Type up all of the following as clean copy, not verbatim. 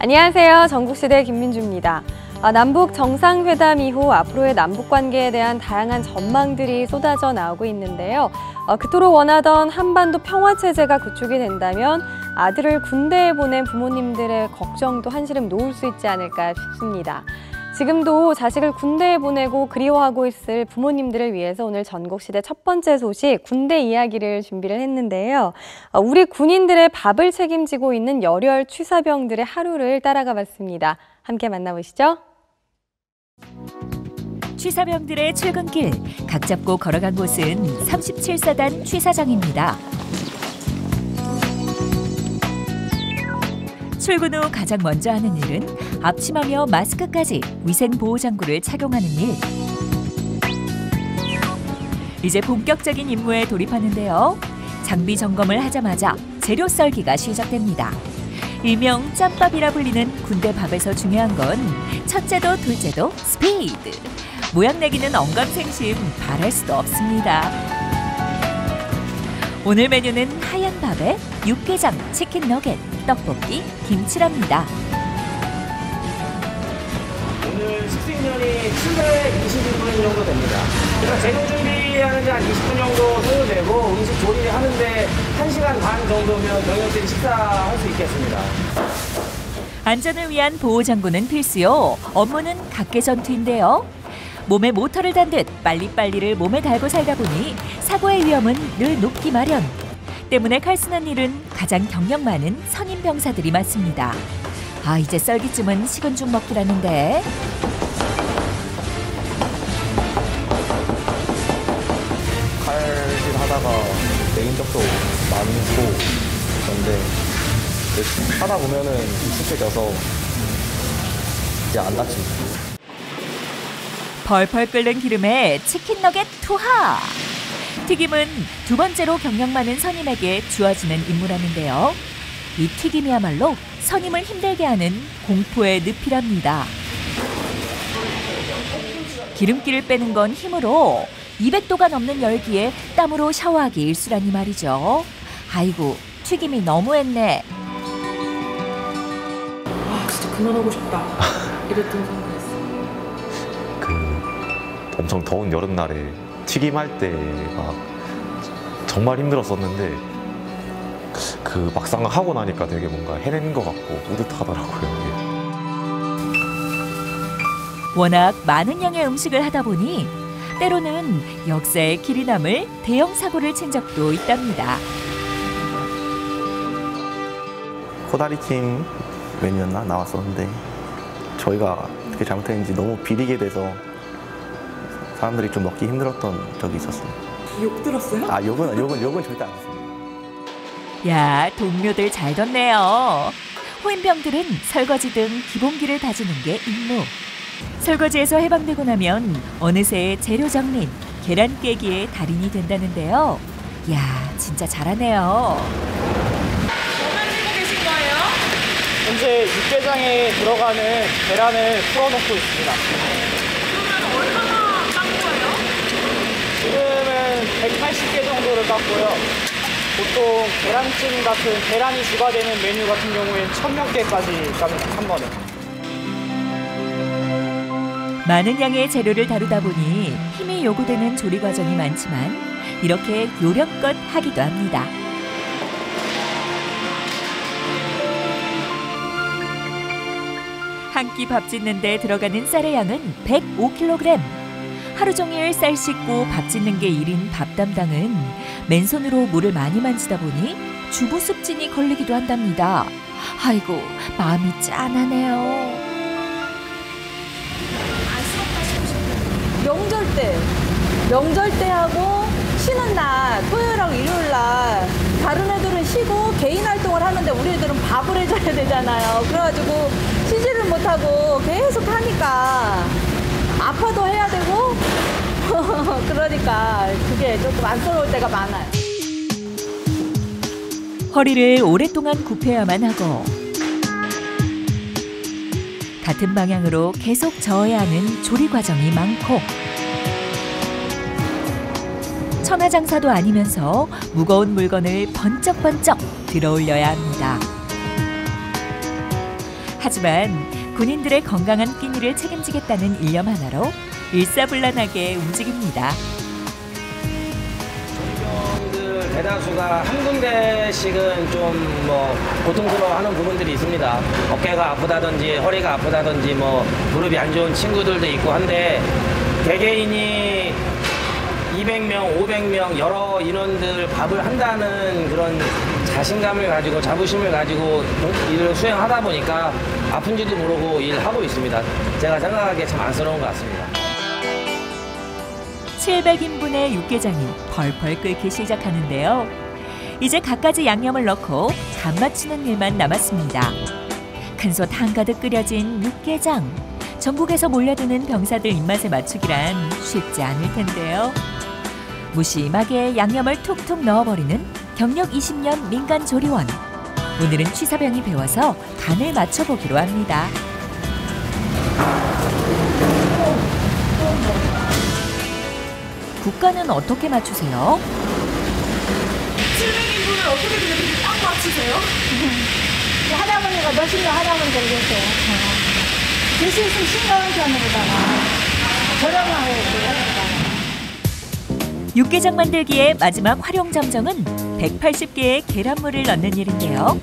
안녕하세요. 전국시대 김민주입니다. 남북 정상회담 이후 앞으로의 남북관계에 대한 다양한 전망들이 쏟아져 나오고 있는데요. 그토록 원하던 한반도 평화체제가 구축이 된다면 아들을 군대에 보낸 부모님들의 걱정도 한시름 놓을 수 있지 않을까 싶습니다. 지금도 자식을 군대에 보내고 그리워하고 있을 부모님들을 위해서 오늘 전국시대 첫 번째 소식 군대 이야기를 준비를 했는데요. 우리 군인들의 밥을 책임지고 있는 열혈 취사병들의 하루를 따라가 봤습니다. 함께 만나보시죠. 취사병들의 출근길, 각 잡고 걸어간 곳은 37사단 취사장입니다. 출근 후 가장 먼저 하는 일은 앞치마며 마스크까지 위생보호장구를 착용하는 일. 이제 본격적인 임무에 돌입하는데요. 장비 점검을 하자마자 재료 썰기가 시작됩니다. 일명 짬밥이라 불리는 군대 밥에서 중요한 건 첫째도 둘째도 스피드. 모양 내기는 언감생심 바랄 수도 없습니다. 오늘 메뉴는 하얀 밥에 육개장, 치킨 너겟, 떡볶이, 김치랍니다. 오늘 식수인원이 720인분 정도 됩니다. 그러니까 재료 준비하는데 한 20분 정도 소요되고 음식 조리하는데 1시간 반 정도면 병력들이 식사할 수 있겠습니다. 안전을 위한 보호장구는 필수요. 업무는 각계전투인데요. 몸에 모터를 단 듯 빨리빨리를 몸에 달고 살다 보니 사고의 위험은 늘 높기 마련. 때문에 칼 쓰는 일은 가장 경력 많은 선임 병사들이 맡습니다. 이제 썰기쯤은 식은 죽 먹기라는데. 칼질 하다가 내린 적도 많고 그런데 하다 보면은 익숙해져서 이제 안 다칩니다. 펄펄 끓는 기름에 치킨 너겟 투하! 튀김은 두 번째로 경력 많은 선임에게 주어지는 임무라는데요. 이 튀김이야말로 선임을 힘들게 하는 공포의 늪이랍니다. 기름기를 빼는 건 힘으로 200도가 넘는 열기에 땀으로 샤워하기 일수라니 말이죠. 아이고, 튀김이 너무했네. 진짜 그만하고 싶다. 이랬던 생각이 있어. 엄청 더운 여름날에 튀김할 때가 정말 힘들었었는데 막상 하고 나니까 되게 뭔가 해낸 것 같고 뿌듯하더라고요. 워낙 많은 양의 음식을 하다 보니 때로는 역사의 길이 남을 대형 사고를 친 적도 있답니다. 코다리찜 메뉴였나 나왔었는데 저희가 어떻게 잘못했는지 너무 비리게 돼서 사람들이 좀 먹기 힘들었던 적이 있었어요. 욕 들었어요? 욕은 절대 안 했어요. 야, 동료들 잘 뒀네요. 호인병들은 설거지 등 기본기를 다지는 게 임무. 설거지에서 해방되고 나면 어느새 재료 정린, 계란 깨기의 달인이 된다는데요. 야, 진짜 잘하네요. 현재 육개장에 들어가는 계란을 풀어놓고 있습니다. 그러면 얼마나 딴 거예요? 지금은 180개 정도를 땄고요. 보통 계란찜 같은 계란이 주가되는 메뉴 같은 경우에는 1000몇 개까지 깝니다, 한 번에. 많은 양의 재료를 다루다 보니 힘이 요구되는 조리 과정이 많지만 이렇게 요령껏 하기도 합니다. 한 끼 밥 짓는 데 들어가는 쌀의 양은 105kg. 하루 종일 쌀 씻고 밥 짓는 게 일인 밥 담당은 맨손으로 물을 많이 만지다 보니 주부 습진이 걸리기도 한답니다. 아이고, 마음이 짠하네요. 명절 때 하고 쉬는 날, 토요일하고 일요일 날 다른 애들은 쉬고 개인 활동을 하는데 우리 애들은 밥을 해줘야 되잖아요. 그래가지고 쉬지를 못하고 계속 하니까 아파도 해야 되고 그러니까 그게 조금 안쓰러울 때가 많아요. 허리를 오랫동안 굽혀야만 하고 같은 방향으로 계속 저어야 하는 조리 과정이 많고 천하장사도 아니면서 무거운 물건을 번쩍번쩍 들어올려야 합니다. 하지만 군인들의 건강한 끼니를 책임지겠다는 일념 하나로 일사불란하게 움직입니다. 전병들 대다수가 한 군데씩은 좀 뭐 고통스러워하는 부분들이 있습니다. 어깨가 아프다든지 허리가 아프다든지 뭐 무릎이 안 좋은 친구들도 있고 한데 개개인이 200명, 500명 여러 인원들 밥을 한다는 그런 자신감을 가지고 자부심을 가지고 일을 수행하다 보니까 아픈지도 모르고 일하고 있습니다. 제가 생각하기에 참 안쓰러운 것 같습니다. 700인분의 육개장이 펄펄 끓기 시작하는데요. 이제 갖가지 양념을 넣고 간 맞추는 일만 남았습니다. 큰솥 한가득 끓여진 육개장. 전국에서 몰려드는 병사들 입맛에 맞추기란 쉽지 않을 텐데요. 무심하게 양념을 툭툭 넣어버리는 경력 20년 민간 조리원. 오늘은 취사병이 배워서 간을 맞춰보기로 합니다. 국간은 어떻게 맞추세요? 700인분을 어떻게 그렇게 딱 맞추세요? 할아버지가 몇십 년 할아버지 되겠어요. 드실 수 싱거운 편으로다가 저렴하게 하다가. 육개장 만들기의 마지막 활용 점정은 180개의 계란물을 넣는 일인데요.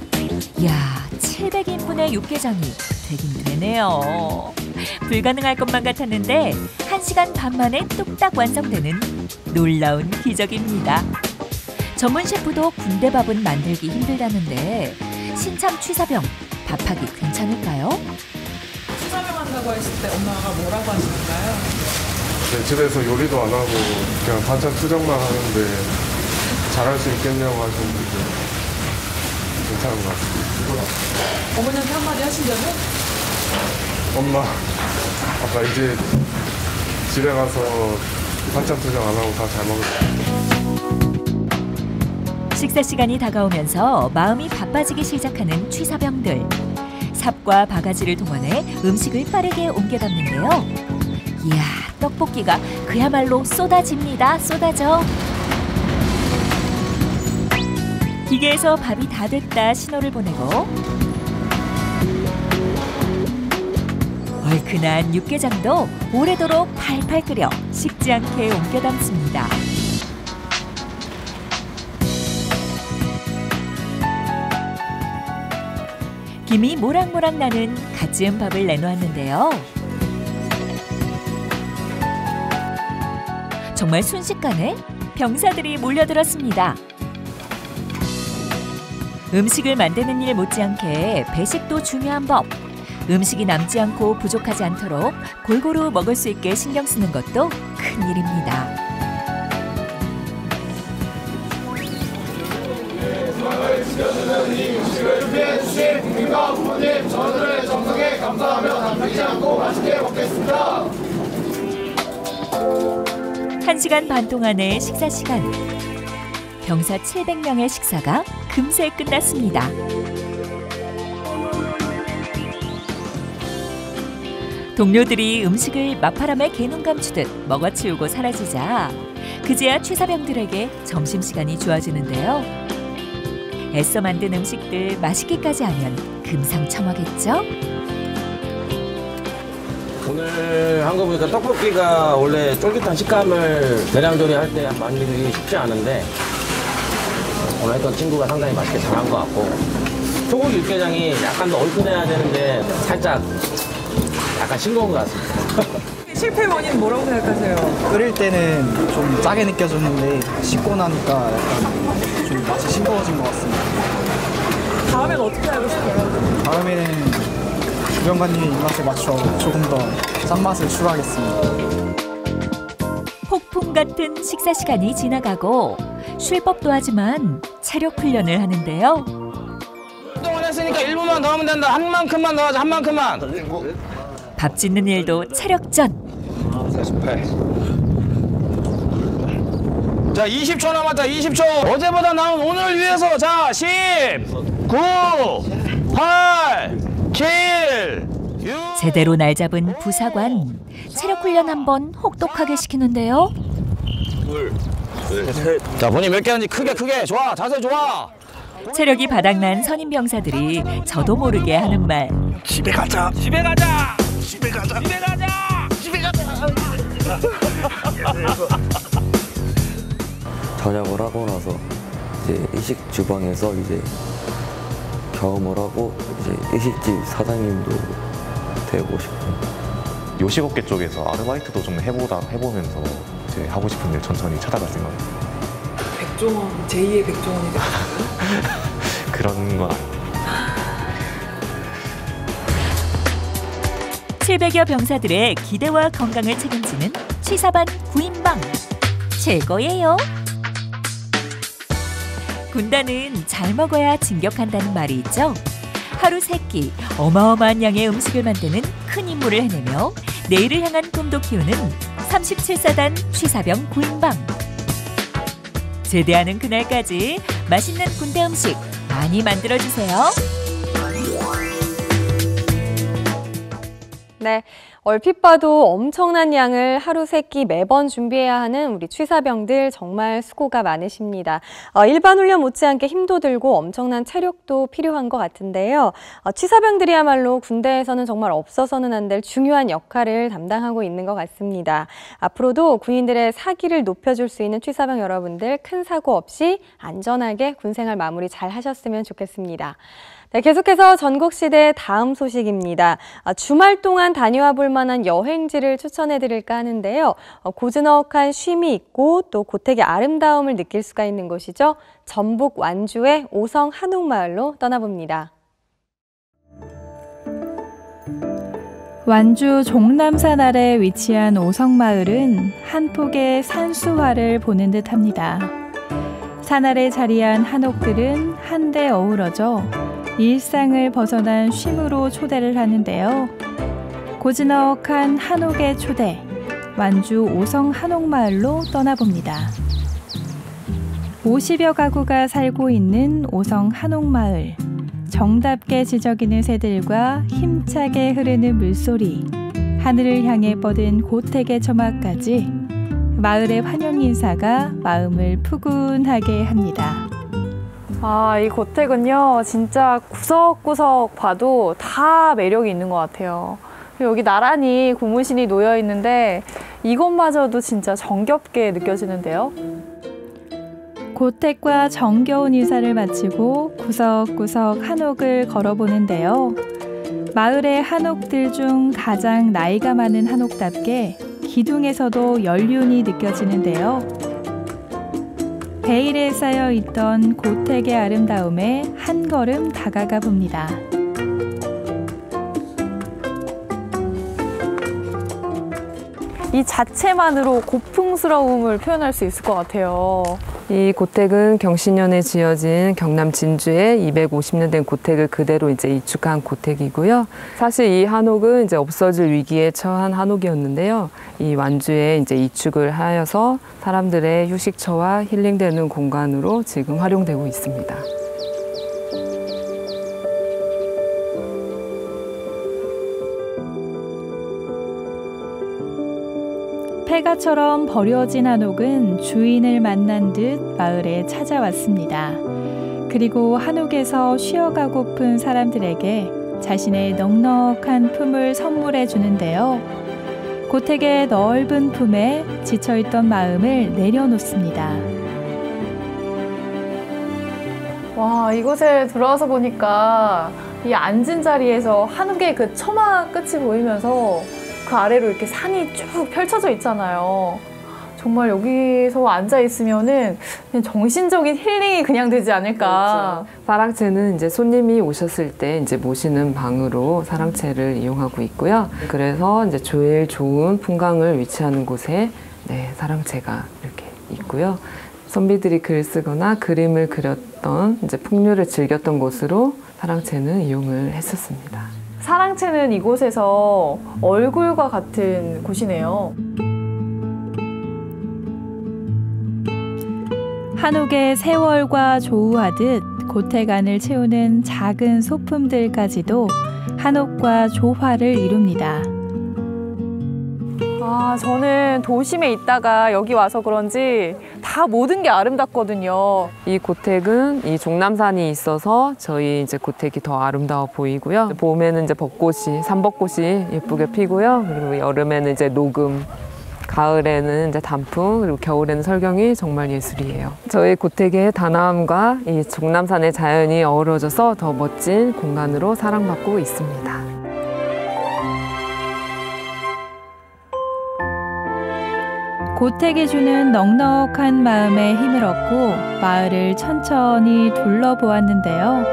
이야, 700인분의 육개장이 되긴 되네요. 불가능할 것만 같았는데 1시간 반 만에 뚝딱 완성되는 놀라운 기적입니다. 전문 셰프도 군대밥은 만들기 힘들다는데 신참 취사병, 밥하기 괜찮을까요? 취사병 한다고 했을 때 엄마가 뭐라고 하시는가요? 네, 집에서 요리도 안 하고 그냥 반찬 투정만 하는데 잘할 수 있겠냐고 하시는데 괜찮은 것 같습니다. 어머니한테 한마디 하신다면? 엄마, 아빠 이제 집에 가서 반찬 투정 안 하고 다 잘 먹을게요. 식사 시간이 다가오면서 마음이 바빠지기 시작하는 취사병들. 삽과 바가지를 동원해 음식을 빠르게 옮겨 담는데요. 이야, 떡볶이가 그야말로 쏟아집니다. 쏟아져. 기계에서 밥이 다 됐다 신호를 보내고 얼큰한 육개장도 오래도록 팔팔 끓여 식지 않게 옮겨 담습니다. 김이 모락모락 나는 갓 지은 밥을 내놓았는데요. 정말 순식간에 병사들이 몰려들었습니다. 음식을 만드는 일 못지않게 배식도 중요한 법. 음식이 남지 않고 부족하지 않도록 골고루 먹을 수 있게 신경 쓰는 것도 큰일입니다. 국민과 부모님 저들의 정성에 감사하며 남기지 않고 맛있게 먹겠습니다. 1시간 반 동안의 식사 시간. 병사 700명의 식사가 금세 끝났습니다. 동료들이 음식을 맞바람에 개눈 감추듯 먹어치우고 사라지자 그제야 취사병들에게 점심시간이 주어지는데요. 애써 만든 음식들 맛있기까지 하면 금상첨화겠죠? 오늘 한 거 보니까 떡볶이가 원래 쫄깃한 식감을 대량 조리할 때 만들기 쉽지 않은데 오늘 했던 친구가 상당히 맛있게 잘한 것 같고 소고기 육개장이 약간 더 얼큰해야 되는데 살짝 약간 싱거운 것 같습니다. 실패 원인 뭐라고 생각하세요? 끓일 때는 좀 짜게 느껴졌는데 씻고 나니까 약간 좀 맛이 싱거워진 것 같습니다. 다음엔 어떻게 하고 싶어요? 다음에는 주병관님의 입맛에 맞춰 조금 더 짠맛을 추가하겠습니다. 폭풍 같은 식사 시간이 지나가고 쉴 법도 하지만 체력 훈련을 하는데요. 운동을 했으니까 1분만 더 하면 된다. 한 만큼만 더 하자. 한 만큼만. 밥 짓는 일도 체력전. 48. 자, 20초 남았다. 20초. 어제보다 나은 오늘을 위해서. 자, 10, 9, 8, 7, 6. 제대로 날 잡은 부사관. 체력 훈련 한번 혹독하게 시키는데요. 자, 본인 몇 개 하는지 크게. 좋아. 자세 좋아. 체력이 바닥난 선임 병사들이 저도 모르게 하는 말. 집에 가자. 집에 가자. 집에 가자. 집에 가자. 집에 가자. 전역을 하고 나서 이제 일식 주방에서 이제 경험을 하고 이제 일식집 사장님도 되고 싶은. 요식업계 쪽에서 아르바이트도 좀 해보면서 이제 하고 싶은 일 천천히 찾아갈 생각입니다. 백종원, 제2의 백종원이 되고 그런 건 아니에요. 700여 병사들의 기대와 건강을 책임지는 취사반 구인방. 최고예요. 군단은 잘 먹어야 진격한다는 말이 있죠. 하루 3끼 어마어마한 양의 음식을 만드는 큰 임무를 해내며 내일을 향한 꿈도 키우는 37사단 취사병 구인방. 제대하는 그날까지 맛있는 군대 음식 많이 만들어주세요. 네, 얼핏 봐도 엄청난 양을 하루 3끼 매번 준비해야 하는 우리 취사병들 정말 수고가 많으십니다. 일반 훈련 못지않게 힘도 들고 엄청난 체력도 필요한 것 같은데요. 취사병들이야말로 군대에서는 정말 없어서는 안 될 중요한 역할을 담당하고 있는 것 같습니다. 앞으로도 군인들의 사기를 높여줄 수 있는 취사병 여러분들 큰 사고 없이 안전하게 군생활 마무리 잘 하셨으면 좋겠습니다. 네, 계속해서 전국시대 다음 소식입니다. 주말 동안 다녀와 볼 만한 여행지를 추천해 드릴까 하는데요. 고즈넉한 쉼이 있고 또 고택의 아름다움을 느낄 수가 있는 곳이죠. 전북 완주의 오성 한옥마을로 떠나봅니다. 완주 종남산 아래 위치한 오성마을은 한 폭의 산수화를 보는 듯합니다. 산 아래 자리한 한옥들은 한데 어우러져 일상을 벗어난 쉼으로 초대를 하는데요. 고즈넉한 한옥의 초대, 완주 오성 한옥마을로 떠나봅니다. 50여 가구가 살고 있는 오성 한옥마을. 정답게 지저귀는 새들과 힘차게 흐르는 물소리, 하늘을 향해 뻗은 고택의 처마까지 마을의 환영 인사가 마음을 푸근하게 합니다. 이 고택은요, 진짜 구석구석 봐도 다 매력이 있는 것 같아요. 여기 나란히 고무신이 놓여 있는데 이것마저도 진짜 정겹게 느껴지는데요. 고택과 정겨운 인사를 마치고 구석구석 한옥을 걸어보는데요. 마을의 한옥들 중 가장 나이가 많은 한옥답게 기둥에서도 연륜이 느껴지는데요. 베일에 쌓여있던 고택의 아름다움에 한 걸음 다가가 봅니다. 이 자체만으로 고풍스러움을 표현할 수 있을 것 같아요. 이 고택은 경신년에 지어진 경남 진주의 250년 된 고택을 그대로 이제 이축한 고택이고요. 사실 이 한옥은 이제 없어질 위기에 처한 한옥이었는데요. 이 완주에 이제 이축을 하여서 사람들의 휴식처와 힐링되는 공간으로 지금 활용되고 있습니다. 폐가처럼 버려진 한옥은 주인을 만난 듯 마을에 찾아왔습니다. 그리고 한옥에서 쉬어가고픈 사람들에게 자신의 넉넉한 품을 선물해 주는데요. 고택의 넓은 품에 지쳐있던 마음을 내려놓습니다. 와, 이곳에 들어와서 보니까 이 앉은 자리에서 한옥의 그 처마 끝이 보이면서 그 아래로 이렇게 산이 쭉 펼쳐져 있잖아요. 정말 여기서 앉아 있으면은 그냥 정신적인 힐링이 그냥 되지 않을까. 그렇죠. 사랑채는 이제 손님이 오셨을 때 이제 모시는 방으로 사랑채를 이용하고 있고요. 그래서 이제 제일 좋은 풍광을 위치하는 곳에 사랑채가 이렇게 있고요. 선비들이 글을 쓰거나 그림을 그렸던 이제 풍류를 즐겼던 곳으로 사랑채는 이용을 했었습니다. 사랑채는 이곳에서 얼굴과 같은 곳이네요. 한옥의 세월과 조우하듯 고택 안을 채우는 작은 소품들까지도 한옥과 조화를 이룹니다. 저는 도심에 있다가 여기 와서 그런지 다 모든 게 아름답거든요. 이 고택은 이 종남산이 있어서 저희 이제 고택이 더 아름다워 보이고요. 봄에는 이제 벚꽃이, 산벚꽃이 예쁘게 피고요. 그리고 여름에는 이제 녹음, 가을에는 이제 단풍, 그리고 겨울에는 설경이 정말 예술이에요. 저희 고택의 단아함과 이 종남산의 자연이 어우러져서 더 멋진 공간으로 사랑받고 있습니다. 고택이 주는 넉넉한 마음에 힘을 얻고 마을을 천천히 둘러보았는데요.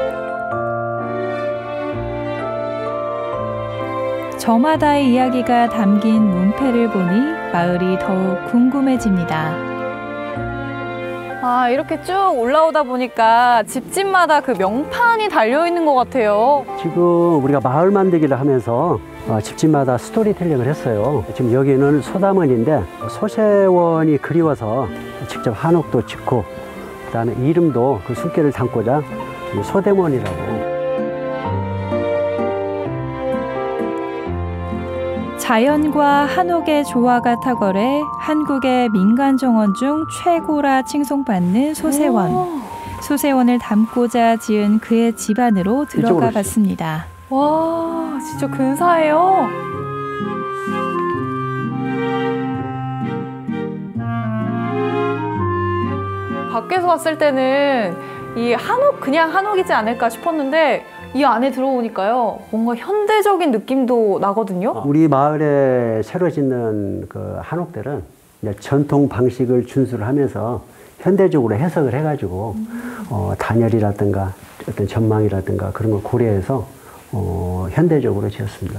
저마다의 이야기가 담긴 문패를 보니 마을이 더욱 궁금해집니다. 이렇게 쭉 올라오다 보니까 집집마다 그 명판이 달려있는 것 같아요. 지금 우리가 마을 만들기를 하면서 집집마다 스토리텔링을 했어요. 지금 여기는 소담원인데 소세원이 그리워서 직접 한옥도 짓고 그다음에 이름도 그 숨결을 담고자 소대원이라고. 자연과 한옥의 조화가 탁월해 한국의 민간 정원 중 최고라 칭송받는 소세원. 소세원을 담고자 지은 그의 집안으로 들어가 봤습니다. 와, 진짜 근사해요. 밖에서 봤을 때는 이 한옥, 그냥 한옥이지 않을까 싶었는데 이 안에 들어오니까요, 뭔가 현대적인 느낌도 나거든요. 우리 마을에 새로 짓는 그 한옥들은 이제 전통 방식을 준수를 하면서 현대적으로 해석을 해가지고 단열이라든가 어떤 전망이라든가 그런 걸 고려해서 현대적으로 지었습니다.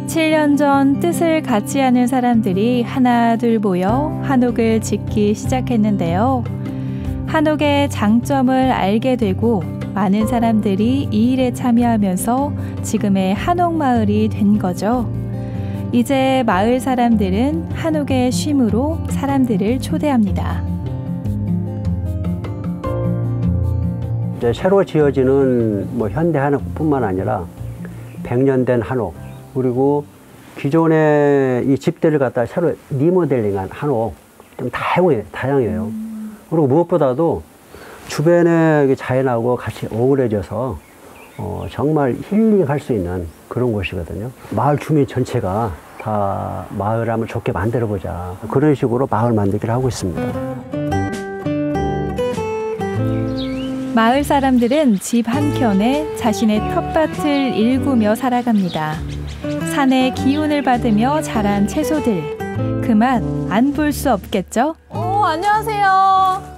7년 전 뜻을 같이 하는 사람들이 하나둘 모여 한옥을 짓기 시작했는데요. 한옥의 장점을 알게 되고 많은 사람들이 이 일에 참여하면서 지금의 한옥마을이 된 거죠. 이제 마을 사람들은 한옥의 쉼으로 사람들을 초대합니다. 이제 새로 지어지는 뭐 현대 한옥뿐만 아니라 100년 된 한옥, 그리고 기존의 이 집들을 갖다 새로 리모델링한 한옥 좀 다양해요. 그리고 무엇보다도 주변의 자연하고 같이 어우러져서 정말 힐링할 수 있는 그런 곳이거든요. 마을 주민 전체가 다 마을 한번 좋게 만들어보자, 그런 식으로 마을 만들기를 하고 있습니다. 마을 사람들은 집 한켠에 자신의 텃밭을 일구며 살아갑니다. 산의 기운을 받으며 자란 채소들, 그 맛 안 볼 수 없겠죠? 안녕하세요.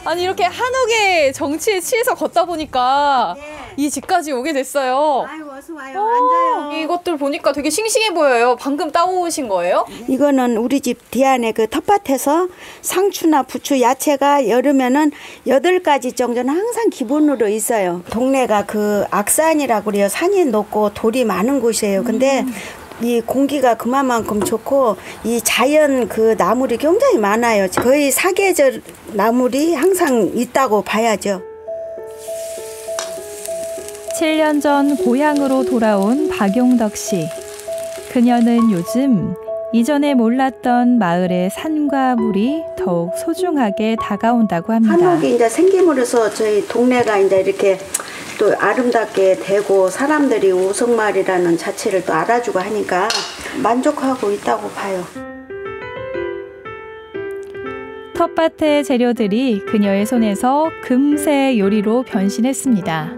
아니, 이렇게 한옥의 정치에 취해서 걷다 보니까 이 집까지 오게 됐어요. 아유, 어서 와요. 앉아요. 이것들 보니까 되게 싱싱해 보여요. 방금 따오신 거예요? 이거는 우리 집 뒤안에 그 텃밭에서 상추나 부추, 야채가 여름에는 8가지 정도는 항상 기본으로 있어요. 동네가 그 악산이라고 그래요. 산이 높고 돌이 많은 곳이에요. 근데 이 공기가 그만큼 좋고 이 자연 그 나물이 굉장히 많아요. 거의 사계절 나물이 항상 있다고 봐야죠. 7년 전 고향으로 돌아온 박용덕 씨. 그녀는 요즘 이전에 몰랐던 마을의 산과 물이 더욱 소중하게 다가온다고 합니다. 한옥이 이제 생김으로써 저희 동네가 이제 이렇게 또 아름답게 되고 사람들이 우성마을이라는 자체를 또 알아주고 하니까 만족하고 있다고 봐요. 텃밭의 재료들이 그녀의 손에서 금세 요리로 변신했습니다.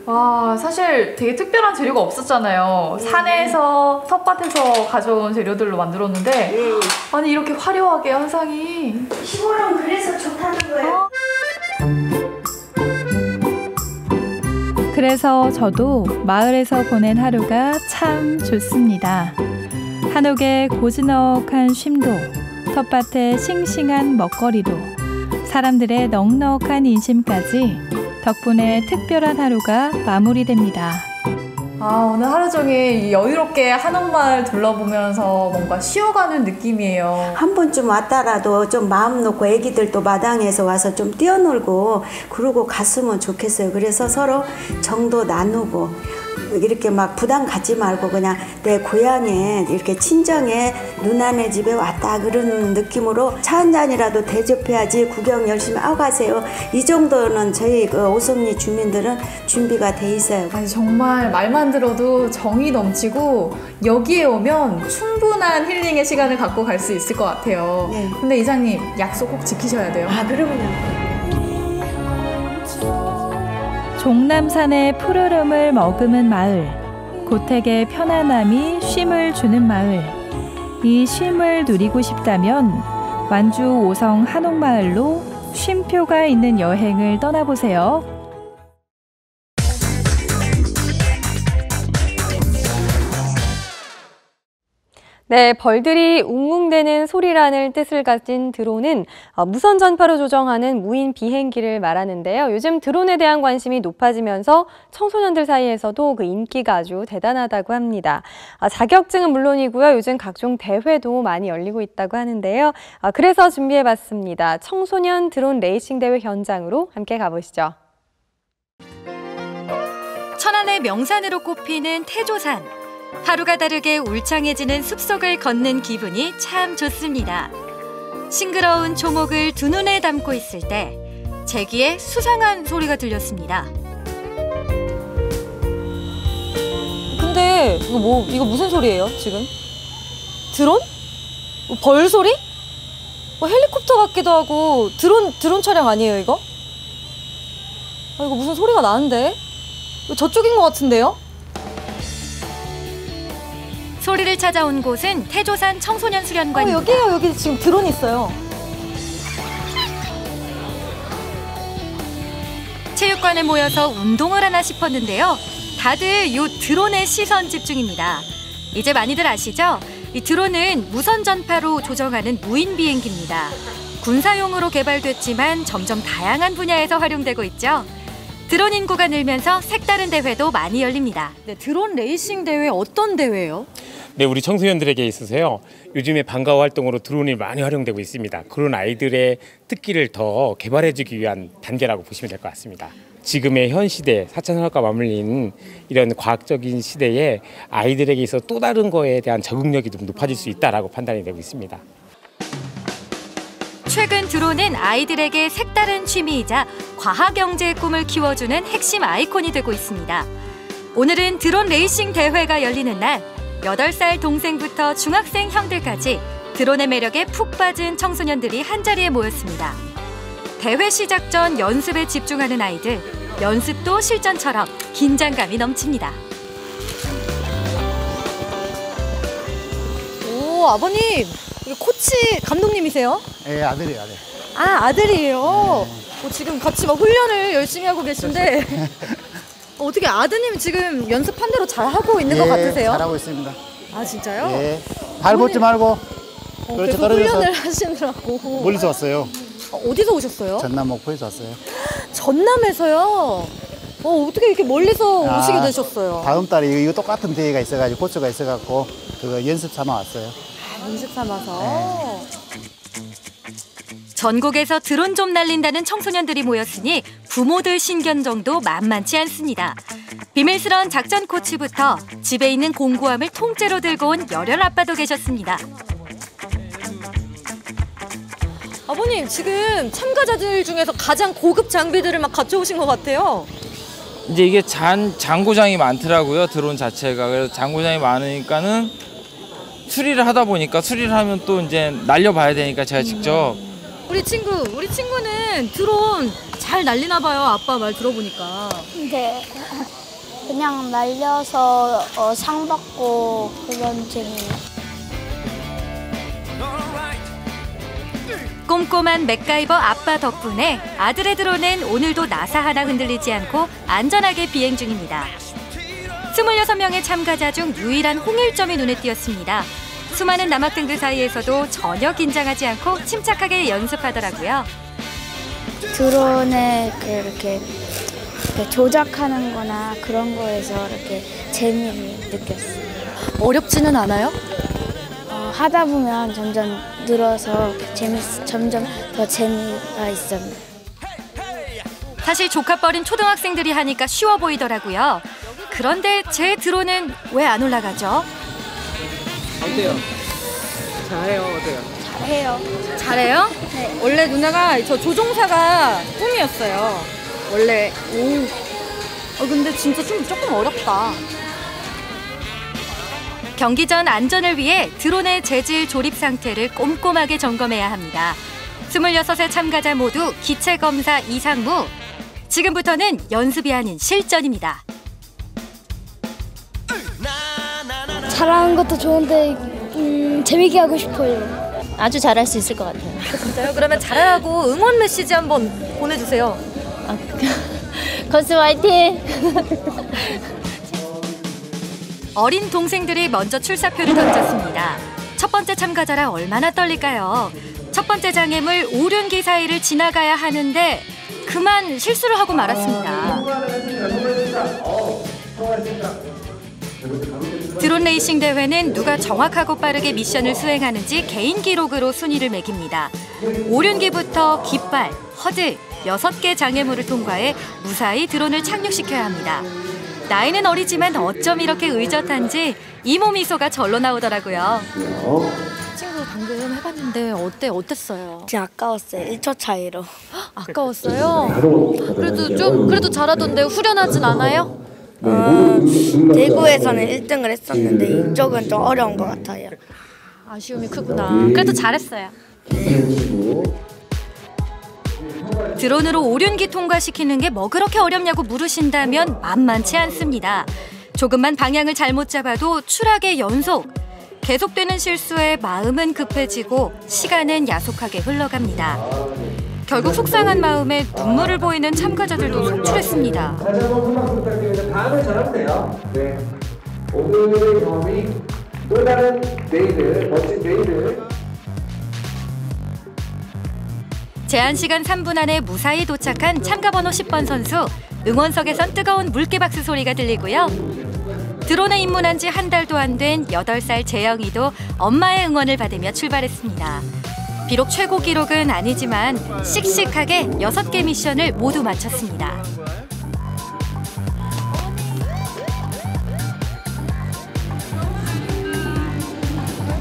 와, 사실 되게 특별한 재료가 없었잖아요. 산에서, 텃밭에서 가져온 재료들로 만들었는데 아니, 이렇게 화려하게 한상이. 시골은 그래서 좋다는 거예요. 그래서 저도 마을에서 보낸 하루가 참 좋습니다. 한옥의 고즈넉한 쉼도, 텃밭의 싱싱한 먹거리도, 사람들의 넉넉한 인심까지 덕분에 특별한 하루가 마무리됩니다. 오늘 하루 종일 여유롭게 한옥마을 둘러보면서 뭔가 쉬어가는 느낌이에요. 한 번쯤 왔다라도 좀 마음 놓고 애기들도 마당에서 와서 좀 뛰어놀고 그러고 갔으면 좋겠어요. 그래서 서로 정도 나누고 이렇게 막 부담 갖지 말고 그냥 내 고향에 이렇게 친정에 누나네 집에 왔다 그런 느낌으로 차 한 잔이라도 대접해야지 구경 열심히 하고 가세요. 이 정도는 저희 오송리 주민들은 준비가 돼 있어요. 아니, 정말 말만 들어도 정이 넘치고 여기에 오면 충분한 힐링의 시간을 갖고 갈 수 있을 것 같아요. 네. 근데 이장님 약속 꼭 지키셔야 돼요. 그러면요. 종남산의 푸르름을 머금은 마을, 고택의 편안함이 쉼을 주는 마을. 이 쉼을 누리고 싶다면 완주 오성 한옥마을로 쉼표가 있는 여행을 떠나보세요. 네, 벌들이 웅웅대는 소리라는 뜻을 가진 드론은 무선 전파로 조정하는 무인 비행기를 말하는데요. 요즘 드론에 대한 관심이 높아지면서 청소년들 사이에서도 그 인기가 아주 대단하다고 합니다. 자격증은 물론이고요. 요즘 각종 대회도 많이 열리고 있다고 하는데요. 그래서 준비해봤습니다. 청소년 드론 레이싱 대회 현장으로 함께 가보시죠. 천안의 명산으로 꼽히는 태조산. 하루가 다르게 울창해지는 숲속을 걷는 기분이 참 좋습니다. 싱그러운 조목을 두 눈에 담고 있을 때 제 귀에 수상한 소리가 들렸습니다. 근데 이거 무슨 소리예요, 지금? 드론? 벌 소리? 헬리콥터 같기도 하고 드론 촬영 아니에요, 이거? 이거 무슨 소리가 나는데? 저쪽인 것 같은데요? 소리를 찾아온 곳은 태조산 청소년 수련관입니다. 여기에요. 여기 지금 드론 있어요. 체육관에 모여서 운동을 하나 싶었는데요. 다들 이 드론에 시선 집중입니다. 이제 많이들 아시죠? 이 드론은 무선 전파로 조정하는 무인 비행기입니다. 군사용으로 개발됐지만 점점 다양한 분야에서 활용되고 있죠. 드론 인구가 늘면서 색다른 대회도 많이 열립니다. 네, 드론 레이싱 대회 어떤 대회예요? 네, 우리 청소년들에게 있어서요. 요즘에 방과 활동으로 드론이 많이 활용되고 있습니다. 그런 아이들의 특기를 더 개발해주기 위한 단계라고 보시면 될 것 같습니다. 지금의 현 시대, 4차 산업과 맞물리는 이런 과학적인 시대에 아이들에게 있어 또 다른 거에 대한 적응력이 좀 높아질 수 있다라고 판단이 되고 있습니다. 최근 드론은 아이들에게 색다른 취미이자 과학 경제의 꿈을 키워주는 핵심 아이콘이 되고 있습니다. 오늘은 드론 레이싱 대회가 열리는 날, 8살 동생부터 중학생 형들까지 드론의 매력에 푹 빠진 청소년들이 한자리에 모였습니다. 대회 시작 전 연습에 집중하는 아이들, 연습도 실전처럼 긴장감이 넘칩니다. 오, 아버님, 코치 감독님이세요? 예, 아들이에요, 아들. 아들이에요? 지금 같이 막 훈련을 열심히 하고 계신데 어떻게 아드님 지금 연습한 대로 잘 하고 있는 것 같으세요? 잘하고 있습니다. 아, 진짜요? 예. 발 벗지 말고. 그렇지, 계속 훈련을 하시느라고. 멀리서 왔어요. 어디서 오셨어요? 전남 목포에서 왔어요. 전남에서요? 어떻게 이렇게 멀리서 오시게 되셨어요? 다음 달에 이거 똑같은 대회가 있어가지고 코스가 있어갖고 그거 연습 삼아 왔어요. 연습 삼아서. 전국에서 드론 좀 날린다는 청소년들이 모였으니 부모들 신경정도 만만치 않습니다. 비밀스러운 작전 코치부터 집에 있는 공구함을 통째로 들고 온 열혈 아빠도 계셨습니다. 아버님, 지금 참가자들 중에서 가장 고급 장비들을 막 갖춰오신 것 같아요. 이제 이게 장고장이 많더라고요, 드론 자체가. 그래서 장고장이 많으니까는 수리를 하다 보니까 수리를 하면 또 이제 날려봐야 되니까 제가 직접. 우리 친구는 드론 잘 날리나 봐요. 아빠 말 들어보니까. 근데 그냥 날려서 상 받고 그런 재미예요. 꼼꼼한 맥가이버 아빠 덕분에 아들의 드론은 오늘도 나사 하나 흔들리지 않고 안전하게 비행 중입니다. 26명의 참가자 중 유일한 홍일점이 눈에 띄었습니다. 수많은 남학생들 사이에서도 전혀 긴장하지 않고 침착하게 연습하더라고요. 드론에 이렇게 조작하는 거나 그런 거에서 이렇게 재미를 느꼈어요. 어렵지는 않아요? 하다 보면 점점 늘어서 점점 더 재미가 있었네요. 사실 조카뻘인 초등학생들이 하니까 쉬워 보이더라고요. 그런데 제 드론은 왜 안 올라가죠? 어때요? 잘해요, 어때요? 잘해요. 잘해요? 네. 원래 누나가 저 조종사가 꿈이었어요. 원래. 근데 진짜 조금 어렵다. 경기 전 안전을 위해 드론의 재질 조립 상태를 꼼꼼하게 점검해야 합니다. 26의 참가자 모두 기체 검사 이상무. 지금부터는 연습이 아닌 실전입니다. 잘하는 것도 좋은데 재밌게 하고 싶어요. 아주 잘할 수 있을 것 같아요. 진짜요? 그러면 잘하고 응원 메시지 한번 보내주세요. 건스 화이팅! 어린 동생들이 먼저 출사표를 던졌습니다. 첫 번째 참가자라 얼마나 떨릴까요? 첫 번째 장애물 오륜기 사이를 지나가야 하는데 그만 실수를 하고 말았습니다. 드론 레이싱 대회는 누가 정확하고 빠르게 미션을 수행하는지 개인 기록으로 순위를 매깁니다. 오륜기부터 깃발, 허들, 6개 장애물을 통과해 무사히 드론을 착륙시켜야 합니다. 나이는 어리지만 어쩜 이렇게 의젓한지 이모 미소가 절로 나오더라고요. 친구 방금 해봤는데 어땠어요? 진짜 아까웠어요. 1초 차이로. 아까웠어요? 그래도 잘하던데 후련하진 않아요? 대구에서는 1등을 했었는데 이쪽은 좀 어려운 것 같아요. 아쉬움이 크구나. 그래도 잘했어요. 드론으로 오륜기 통과시키는 게 뭐 그렇게 어렵냐고 물으신다면 만만치 않습니다. 조금만 방향을 잘못 잡아도 추락의 연속. 계속되는 실수에 마음은 급해지고 시간은 야속하게 흘러갑니다. 결국 속상한 마음에 눈물을 보이는 참가자들도 속출했습니다. 다시 한번 손만 부탁드립니다. 다음을 잘하면 돼요. 네. 오늘의 경험이 또 다른 내일을, 멋진 내일을. 제한 시간 3분 안에 무사히 도착한 참가 번호 10번 선수. 응원석에선 뜨거운 물개박수 소리가 들리고요. 드론에 입문한 지 한 달도 안 된 8살 재영이도 엄마의 응원을 받으며 출발했습니다. 비록 최고 기록은 아니지만 씩씩하게 6개 미션을 모두 마쳤습니다.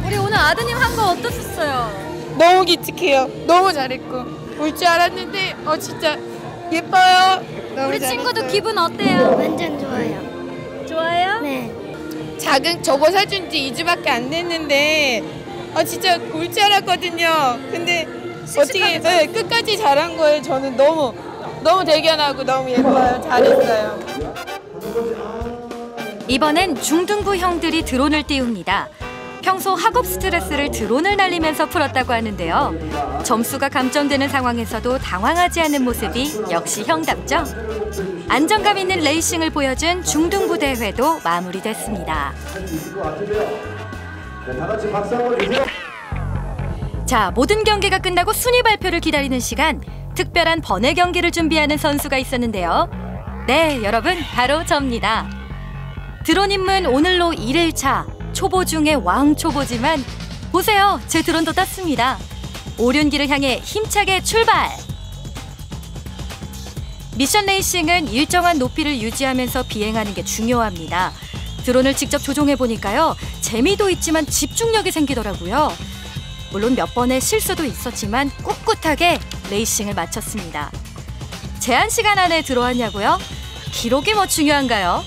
우리 오늘 아드님 한 거 어떠셨어요? 너무 기특해요. 너무 잘했고 올 줄 알았는데 진짜 예뻐요. 너무 우리 잘했어요. 친구도 기분 어때요? 완전 좋아요. 좋아요? 네. 저거 사준 지 2주밖에 안 됐는데 진짜 올 줄 알았거든요. 근데 어떻게 끝까지 잘한 거예요. 저는 너무 대견하고 너무 예뻐요. 잘했어요. 이번엔 중등부 형들이 드론을 띄웁니다. 평소 학업 스트레스를 드론을 날리면서 풀었다고 하는데요. 점수가 감점되는 상황에서도 당황하지 않는 모습이 역시 형답죠. 안정감 있는 레이싱을 보여준 중등부 대회도 마무리됐습니다. 자, 모든 경기가 끝나고 순위 발표를 기다리는 시간. 특별한 번외 경기를 준비하는 선수가 있었는데요. 네, 여러분, 바로 접니다. 드론 입문 오늘로 1일차. 초보 중에 왕초보지만 보세요, 제 드론도 떴습니다. 오륜기를 향해 힘차게 출발! 미션 레이싱은 일정한 높이를 유지하면서 비행하는 게 중요합니다. 드론을 직접 조종해보니까요, 재미도 있지만 집중력이 생기더라고요. 물론 몇 번의 실수도 있었지만 꿋꿋하게 레이싱을 마쳤습니다. 제한 시간 안에 들어왔냐고요? 기록이 뭐 중요한가요?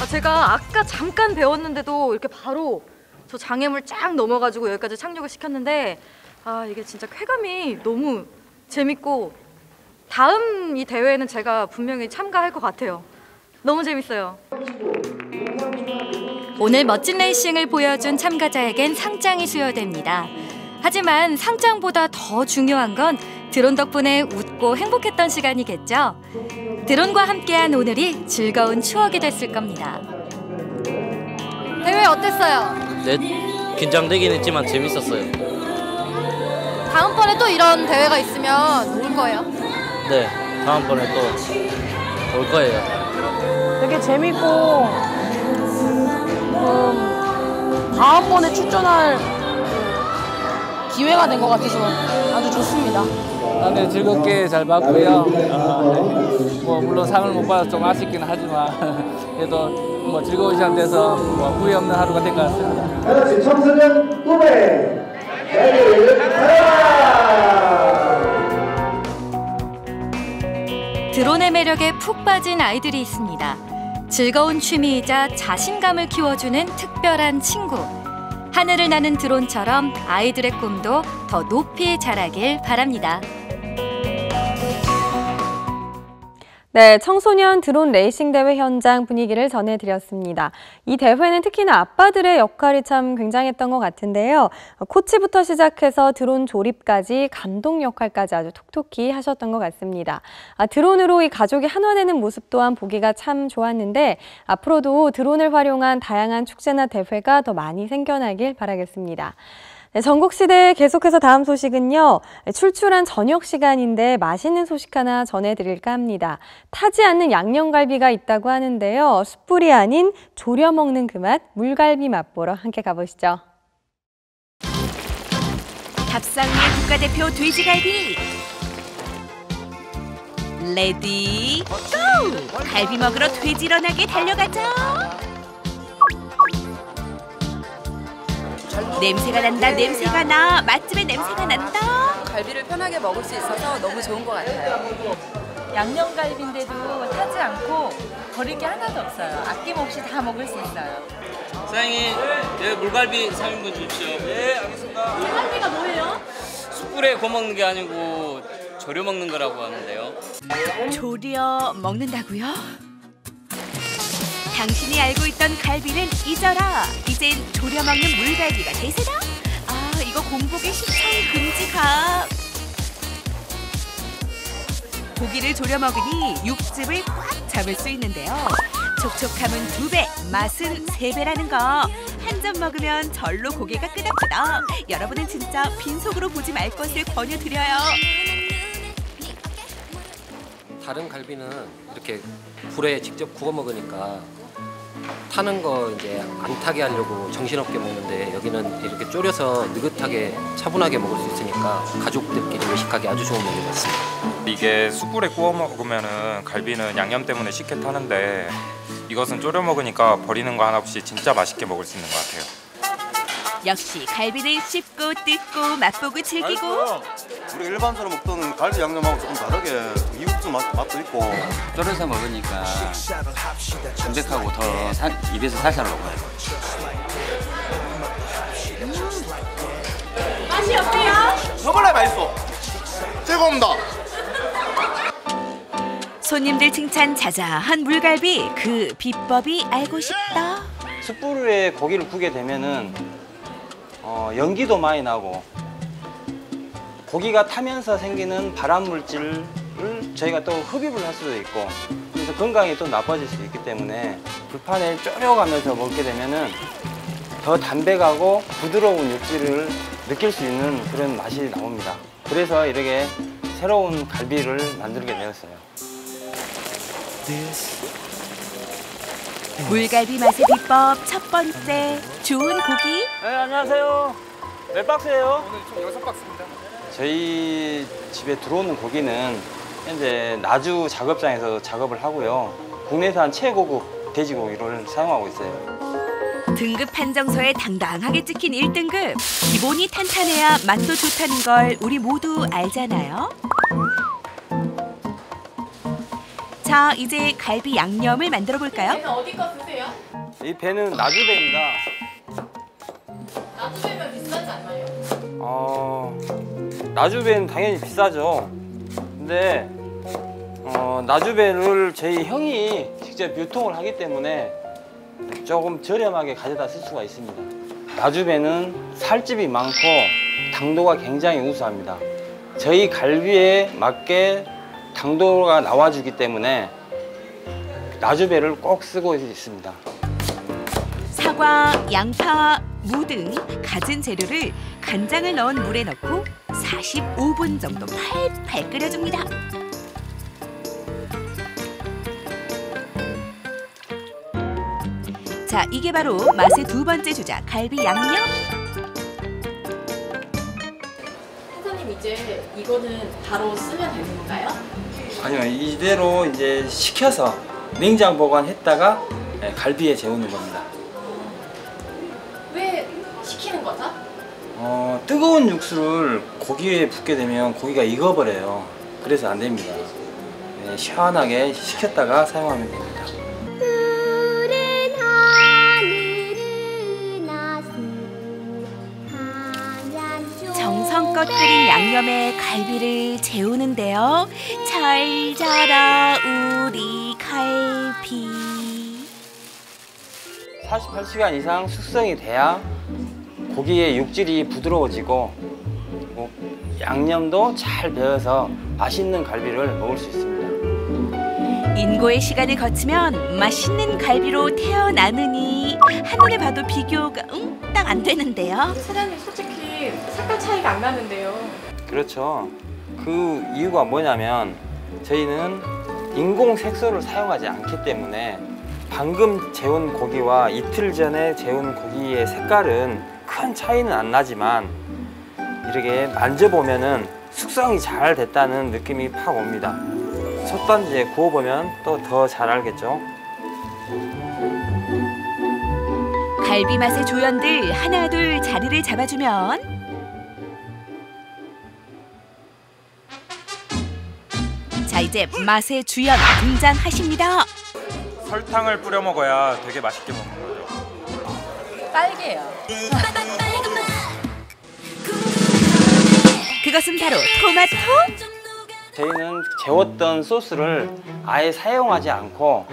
제가 아까 잠깐 배웠는데도 이렇게 바로 저 장애물 쫙 넘어가지고 여기까지 착륙을 시켰는데 이게 진짜 쾌감이 너무 재밌고 다음 이 대회에는 제가 분명히 참가할 것 같아요. 너무 재밌어요. 오늘 멋진 레이싱을 보여준 참가자에겐 상장이 수여됩니다. 하지만 상장보다 더 중요한 건 드론 덕분에 웃고 행복했던 시간이겠죠. 드론과 함께한 오늘이 즐거운 추억이 됐을 겁니다. 대회 어땠어요? 네, 긴장되긴 했지만 재밌었어요. 다음번에 또 이런 대회가 있으면 올 거예요? 네, 다음번에 또 올 거예요. 되게 재밌고 다음번에 출전할 기회가 된 것 같아서 아주 좋습니다. 네, 즐겁게 잘 봤고요. 뭐 물론 상을 못 받아서 좀 아쉽긴 하지만 그래도 뭐 즐거운 시간 돼서 뭐 후회 없는 하루가 된 것 같습니다. 청소년 후배 드론의 매력에 푹 빠진 아이들이 있습니다. 즐거운 취미이자 자신감을 키워주는 특별한 친구. 하늘을 나는 드론처럼 아이들의 꿈도 더 높이 자라길 바랍니다. 네, 청소년 드론 레이싱 대회 현장 분위기를 전해드렸습니다. 이 대회는 특히나 아빠들의 역할이 참 굉장했던 것 같은데요. 코치부터 시작해서 드론 조립까지 감독 역할까지 아주 톡톡히 하셨던 것 같습니다. 드론으로 이 가족이 한화되는 모습 또한 보기가 참 좋았는데 앞으로도 드론을 활용한 다양한 축제나 대회가 더 많이 생겨나길 바라겠습니다. 네, 전국시대 계속해서 다음 소식은요. 출출한 저녁 시간인데 맛있는 소식 하나 전해드릴까 합니다. 타지 않는 양념갈비가 있다고 하는데요. 숯불이 아닌 졸여 먹는 그 맛, 물갈비 맛보러 함께 가보시죠. 밥상 위의 국가대표 돼지갈비. 레디 고! 갈비 먹으러 돼지런하게 달려가죠. 냄새가 난다, 냄새가 나. 맛집의 냄새가 난다. 갈비를 편하게 먹을 수 있어서 너무 좋은 것 같아요. 양념갈비인데도 타지 않고 버릴 게 하나도 없어요. 아낌없이 다 먹을 수 있어요. 사장님, 네, 물갈비 3인분 주십시오. 네, 알겠습니다. 물갈비가 뭐예요? 숯불에 구워 먹는 게 아니고 졸여 먹는 거라고 하는데요. 졸여 먹는다고요? 당신이 알고 있던 갈비는 잊어라. 이젠 졸여 먹는 물갈비가 대세다. 아, 이거 공복에 시청 금지각. 고기를 졸여 먹으니 육즙을 꽉 잡을 수 있는데요. 촉촉함은 2배, 맛은 3배라는 거. 한 점 먹으면 절로 고개가 끄덕끄덕. 여러분은 진짜 빈속으로 보지 말 것을 권유드려요. 다른 갈비는 이렇게 불에 직접 구워 먹으니까 타는 거 이제 안 타게 하려고 정신없게 먹는데 여기는 이렇게 졸여서 느긋하게 차분하게 먹을 수 있으니까 가족들끼리 외식하기 아주 좋은 메뉴 같습니다. 이게 숯불에 구워 먹으면은 갈비는 양념 때문에 쉽게 타는데 이것은 졸여 먹으니까 버리는 거 하나 없이 진짜 맛있게 먹을 수 있는 것 같아요. 역시 갈비는 씹고 뜯고 맛보고 즐기고. 우리 일반적으로 먹던 갈비 양념하고 조금 다르게 이국수 맛도 있고 졸여서 먹으니까 담백하고 더 입에서 살살 녹아요. 맛이 어때요? 저번에 맛있어. 즐거움다. 손님들 칭찬 자자한 물갈비, 그 비법이 알고 싶다. 숯불에 고기를 구게 되면은 연기도 많이 나고 고기가 타면서 생기는 발암 물질을 저희가 또 흡입을 할 수도 있고 그래서 건강이 또 나빠질 수 있기 때문에 불판에 졸여가면서 먹게 되면은 더 담백하고 부드러운 육질을 느낄 수 있는 그런 맛이 나옵니다. 그래서 이렇게 새로운 갈비를 만들게 되었어요. 물갈비 맛의 비법 첫 번째, 좋은 고기. 네, 안녕하세요. 몇 박스예요? 오늘 총 6박스입니다. 저희 집에 들어오는 고기는 현재 나주 작업장에서 작업을 하고요. 국내산 최고급 돼지고기를 사용하고 있어요. 등급 판정서에 당당하게 찍힌 1등급. 기본이 탄탄해야 맛도 좋다는 걸 우리 모두 알잖아요. 자, 이제 갈비 양념을 만들어 볼까요? 배는 어디 거 쓰세요? 이 배는 나주배입니다. 나주배면 비싸지 않나요? 나주배는 당연히 비싸죠. 근데 나주배를 저희 형이 직접 유통을 하기 때문에 조금 저렴하게 가져다 쓸 수가 있습니다. 나주배는 살집이 많고 당도가 굉장히 우수합니다. 저희 갈비에 맞게 당도가 나와주기 때문에 나주배를 꼭 쓰고 있습니다. 사과, 양파, 무 등 갖은 재료를 간장을 넣은 물에 넣고 45분 정도 팔팔 끓여줍니다. 자, 이게 바로 맛의 두 번째 주자, 갈비 양념. 사장님, 이제 이거는 바로 쓰면 되는 건가요? 아니요, 이대로 이제 식혀서 냉장 보관했다가 갈비에 재우는 겁니다. 왜 식히는 거죠? 뜨거운 육수를 고기에 붓게 되면 고기가 익어버려요. 그래서 안 됩니다. 시원하게 식혔다가 사용하면 됩니다. 정성껏 끓인 양념에 갈비를 재우는데요. 잘 자라 우리 갈비. 48시간 이상 숙성이 돼야 고기의 육질이 부드러워지고 양념도 잘 배어서 맛있는 갈비를 먹을 수 있습니다. 인고의 시간을 거치면 맛있는 갈비로 태어나느니 한눈에 봐도 비교가 딱 안 되는데요. 사장님, 솔직히 색깔 차이가 안 나는데요. 그렇죠. 그 이유가 뭐냐면 저희는 인공 색소를 사용하지 않기 때문에 방금 재운 고기와 이틀 전에 재운 고기의 색깔은 큰 차이는 안 나지만 이렇게 만져보면은 숙성이 잘 됐다는 느낌이 팍 옵니다. 솥단지에 구워보면 또 더 잘 알겠죠. 갈비 맛의 조연들 하나둘 자리를 잡아주면 자, 이제 맛의 주연 등장하십니다. 설탕을 뿌려 먹어야 되게 맛있게 먹는 거죠. 딸기예요. 그것은 바로 토마토? 저희는 재웠던 소스를 아예 사용하지 않고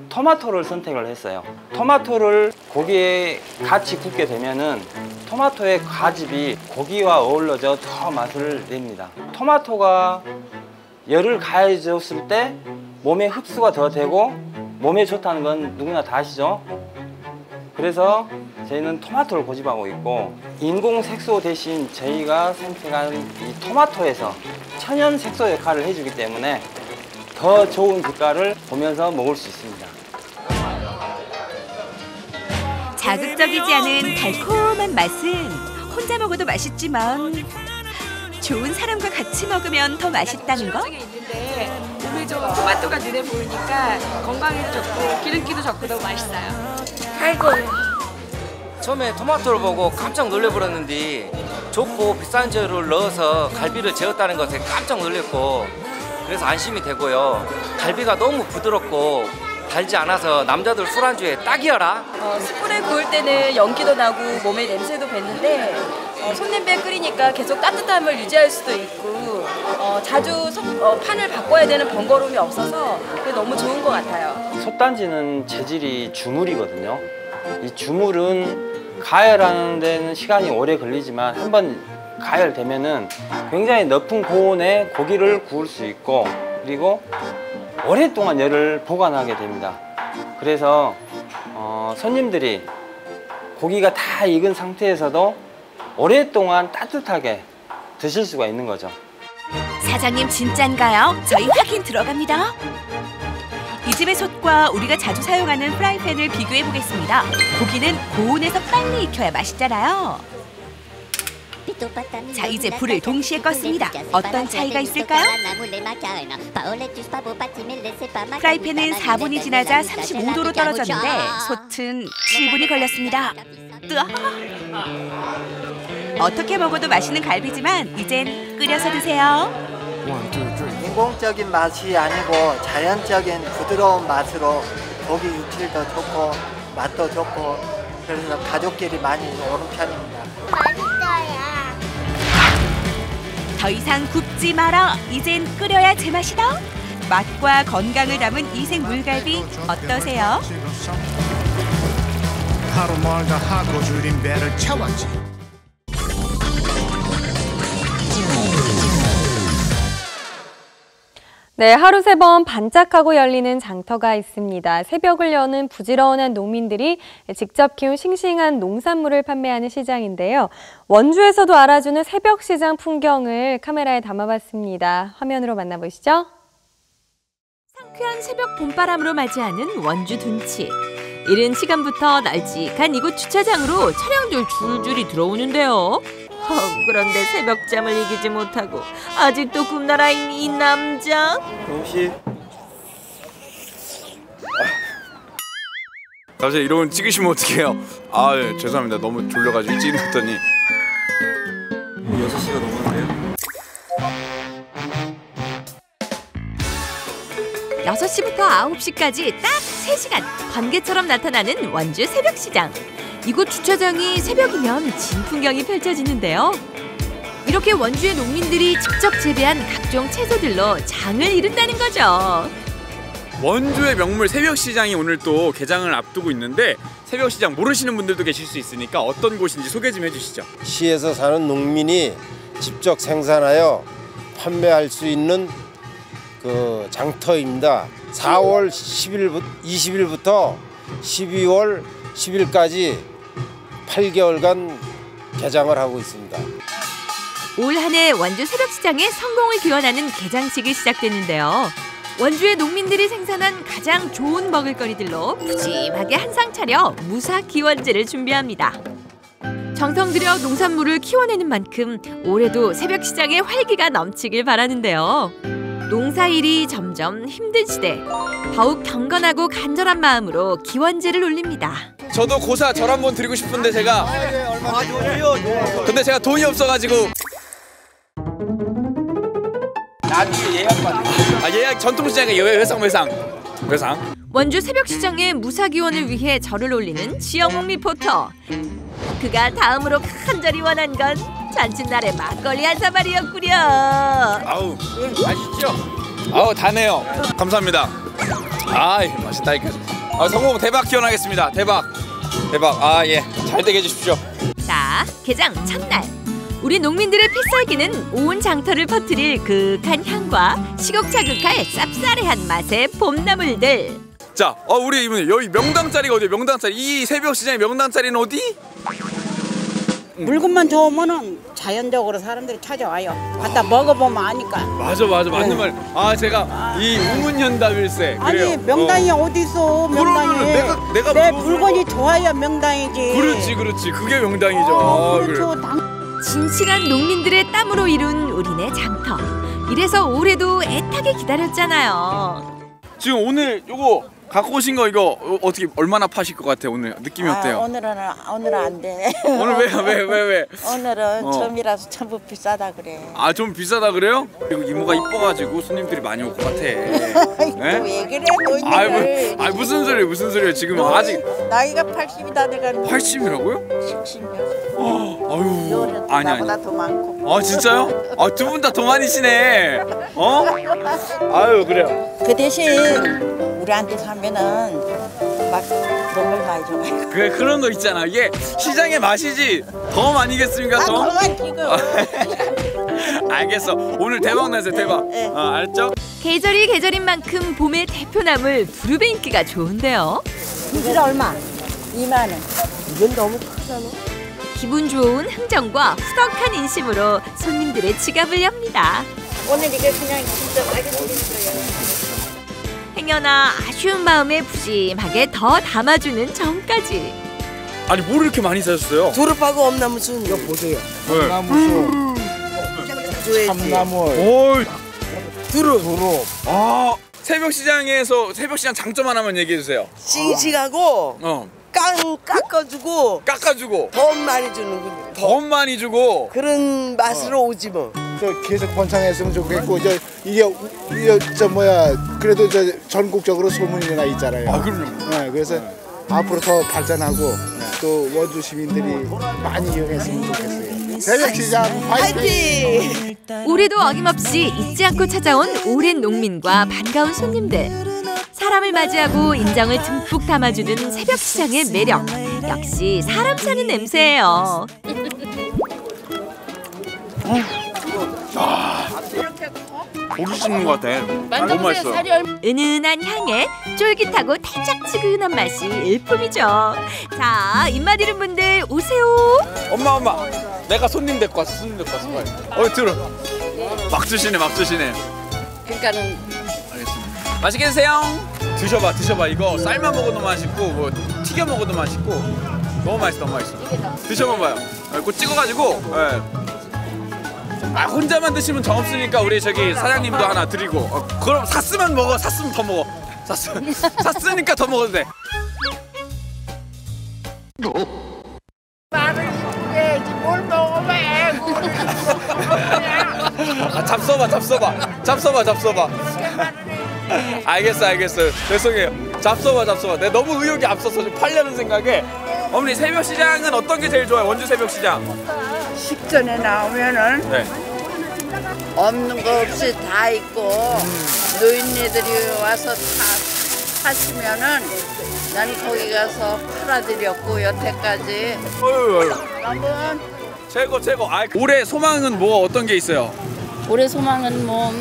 토마토를 선택을 했어요. 토마토를 고기에 같이 굽게 되면은 토마토의 과즙이 고기와 어우러져 더 맛을 냅니다. 토마토가 열을 가해줬을 때 몸에 흡수가 더 되고 몸에 좋다는 건 누구나 다 아시죠? 그래서 저희는 토마토를 고집하고 있고 인공 색소 대신 저희가 선택한 이 토마토에서 천연 색소 역할을 해주기 때문에 더 좋은 빛깔을 보면서 먹을 수 있습니다. 자극적이지 않은 달콤한 맛은 혼자 먹어도 맛있지만 좋은 사람과 같이 먹으면 더 맛있다는 거? 몸에 좀 토마토가 눈에 보이니까 건강에도 좋고 기름기도 적고 너무 맛있어요. 아이고. 처음에 토마토를 보고 깜짝 놀래버렸는데 좋고 비싼 재료를 넣어서 갈비를 재웠다는 것에 깜짝 놀랐고 그래서 안심이 되고요. 갈비가 너무 부드럽고 달지 않아서 남자들 술안주에 딱이어라. 숯불에 구울 때는 연기도 나고 몸에 냄새도 배는데 손냄비에 끓이니까 계속 따뜻함을 유지할 수도 있고 자주 판을 바꿔야 되는 번거로움이 없어서 그게 너무 좋은 것 같아요. 솥단지는 재질이 주물이거든요. 이 주물은 가열하는 데는 시간이 오래 걸리지만 한번 가열되면은 굉장히 높은 고온에 고기를 구울 수 있고 그리고 오랫동안 열을 보관하게 됩니다. 그래서 손님들이 고기가 다 익은 상태에서도 오랫동안 따뜻하게 드실 수가 있는 거죠. 사장님 진짠가요? 저희 확인 들어갑니다. 이 집의 솥과 우리가 자주 사용하는 프라이팬을 비교해 보겠습니다. 고기는 고온에서 빨리 익혀야 맛있잖아요. 자, 이제 불을 동시에 껐습니다. 어떤 차이가 있을까요? 프라이팬은 4분이 지나자 35도로 떨어졌는데 솥은 7분이 걸렸습니다. 뜨아! 어떻게 먹어도 맛있는 갈비지만 이젠 끓여서 드세요. 인공적인 맛이 아니고 자연적인 부드러운 맛으로 고기 육질도 좋고 맛도 좋고 그래서 가족끼리 많이 오는 편입니다. 더 이상 굽지 마라. 이젠 끓여야 제맛이다. 맛과 건강을 담은 이색 물갈비 어떠세요? 하루 멀다 하고 줄인 배를 채웠지. 네, 하루 3번 반짝하고 열리는 장터가 있습니다. 새벽을 여는 부지런한 농민들이 직접 키운 싱싱한 농산물을 판매하는 시장인데요. 원주에서도 알아주는 새벽 시장 풍경을 카메라에 담아봤습니다. 화면으로 만나보시죠. 상쾌한 새벽 봄바람으로 맞이하는 원주 둔치. 이른 시간부터 널찍한 이곳 주차장으로 차량들 줄줄이 들어오는데요. 그런데 새벽잠을 이기지 못하고 아직도 꿈나라인 이 남자. 혹시 갑자기 이러면 찍으시면 어떡해요? 아, 예, 죄송합니다. 너무 졸려가지고 일찍 일어났더니 6시가 넘었네요. 6시부터 9시까지 딱 3시간 번개처럼 나타나는 원주 새벽시장. 이곳 주차장이 새벽이면 진풍경이 펼쳐지는데요. 이렇게 원주의 농민들이 직접 재배한 각종 채소들로 장을 이룬다는 거죠. 원주의 명물 새벽시장이 오늘 또 개장을 앞두고 있는데 새벽시장 모르시는 분들도 계실 수 있으니까 어떤 곳인지 소개 좀 해주시죠. 시에서 사는 농민이 직접 생산하여 판매할 수 있는 그 장터입니다. 4월 20일부터 12월 10일까지 8개월간 개장을 하고 있습니다. 올 한 해 원주 새벽시장의 성공을 기원하는 개장식이 시작됐는데요. 원주의 농민들이 생산한 가장 좋은 먹을거리들로 푸짐하게 한상 차려 무사 기원제를 준비합니다. 정성 들여 농산물을 키워내는 만큼 올해도 새벽시장의 활기가 넘치길 바라는데요. 농사일이 점점 힘든 시대, 더욱 경건하고 간절한 마음으로 기원제를 올립니다. 저도 고사 절 한번 드리고 싶은데 제가 근데 제가 돈이 없어가지고 나중에 예약 전통시장에 외상. 원주 새벽시장의 무사기원을 위해 절을 올리는 지영욱 리포터. 그가 다음으로 간절히 원한 건 잔칫날의 막걸리 한 사발이었구려. 아우 맛있죠? 아우 다네요. 감사합니다. 아이 맛있다니까. 성공 대박 기원하겠습니다. 대박. 아 예, 잘 되게 해주십시오. 자, 개장 첫날. 우리 농민들의 필살기는 온 장터를 퍼뜨릴 그윽한 향과 시국자극할 쌉싸래한 맛의 봄나물들. 자, 우리 이분 여기 명당자리가 어디예요? 명당자리. 이 새벽 시장의 명당자리는 어디? 물건만 좋으면은 자연적으로 사람들이 찾아와요. 갖다 먹어보면 아니까. 맞아 맞는 말. 아 제가 이 우문현답일세. 아니 명당이 어디 있어? 명당이. 내가 내 물건이 좋아야 명당이지. 그렇지. 그게 명당이죠. 그렇죠. 진실한 농민들의 땀으로 이룬 우리네 장터. 이래서 올해도 애타게 기다렸잖아요. 지금 오늘 요거 갖고 오신 거 이거 어떻게 얼마나 파실 것 같아요? 오늘 느낌이 어때요? 오늘은 안 돼. 오늘 왜? 오늘은 처음이라서 전부 비싸다 그래. 아 좀 비싸다 그래요? 그리고 이모가 이뻐가지고 손님들이 많이 올 것 같아. 왜 그래 너? 무슨 소리예요? 지금 아직 나이가 80이 다 돼가는. 80이라고요? 60년. 아유 아니. 나보다 더 많고. 아 진짜요? 아 두 분 다 동안이시네. 아유 그래요. 그 대신 우리한테 사면은 막 돈을 많이 줘요. 그런 거 있잖아. 이게 시장의 맛이지 덤 아니겠습니까? 덤? 알겠어. 오늘 대박 나세요. 대박. 알았죠? 계절인 만큼 봄의 대표나물 두릅의 인기가 좋은데요. 이게 얼마? 2만 원. 이건 너무 크잖아. 기분 좋은 흥정과 후덕한 인심으로 손님들의 지갑을 엽니다. 오늘 이게 그냥 진짜 싸게 드릴 거예요. 행여나 아쉬운 마음에 푸짐하게 더 담아주는 정까지. 아니 뭘 이렇게 많이 사셨어요? 두릅하고 엄나무순 이거 보세요. 엄나무순. 참나물. 두릅. 새벽시장 장점 하나만 얘기해 주세요. 싱싱하고 깎아주고 돈 많이 주는 거. 돈 많이 주고 그런 맛으로 오지 뭐. 계속 번창했으면 좋겠고 그래도 전국적으로 소문이 나 있잖아요. 아 그럼요. 네, 그래서 앞으로 더 발전하고 또 원주 시민들이 많이 이용했으면 좋겠어요. 새벽시장 화이팅! 올해도 어김없이 잊지 않고 찾아온 오랜 농민과 반가운 손님들. 사람을 맞이하고 인정을 듬뿍 담아주는 새벽시장의 매력. 역시 사람 사는 냄새예요. 고기 씹는 것 같아. 너무 맛있어. 은은한 향에 쫄깃하고 달짝지근한 맛이 일품이죠. 자, 입맛 잃은 분들 오세요. 엄마, 내가 손님 데리고 왔어. 들어. 막 주시네. 그러니까는 알겠습니다. 맛있게 드세요. 드셔봐. 이거 삶아 먹어도 맛있고 뭐 튀겨 먹어도 맛있고 너무 맛있어. 드셔봐봐요. 그거 찍어가지고. 혼자만 드시면 정 없으니까 우리 저기 사장님도 하나 드리고. 그럼 샀으면 먹어. 샀으면 더 먹어. 샀으니까 더 먹어도 돼. 뭘 먹어봐. 잡숴봐. 알겠어요. 죄송해요. 잡숴봐. 내가 너무 의욕이 앞서서 좀 팔려는 생각에. 어머니 새벽 시장은 어떤 게 제일 좋아요? 원주 새벽 시장. 식전에 나오면은 네. 없는 거 없이 다 있고 노인네들이 와서 사시면은 난 거기 가서 팔아드렸고 여태까지. 한번 최고. 올해 소망은 뭐 어떤 게 있어요? 올해 소망은 뭐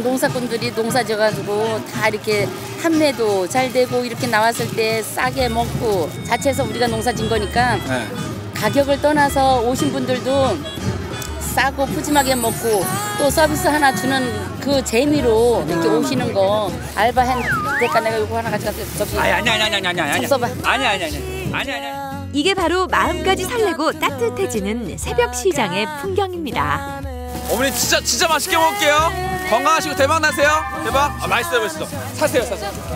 농사꾼들이 농사 져가지고 다 이렇게 판매도 잘 되고 이렇게 나왔을 때 싸게 먹고 자체에서 우리가 농사 진 거니까 네. 가격을 떠나서 오신 분들도 싸고 푸짐하게 먹고 또 서비스 하나 주는 그 재미로 이렇게 오시는 거. 알바한 대가 내가 이거 하나 가져갔어요. 저기. 아니. 써봐. 아니. 이게 바로 마음까지 설레고 따뜻해지는 새벽 시장의 풍경입니다. 어머니 진짜 맛있게 먹을게요. 건강하시고 대박 나세요. 대박. 맛있어요. 사세요.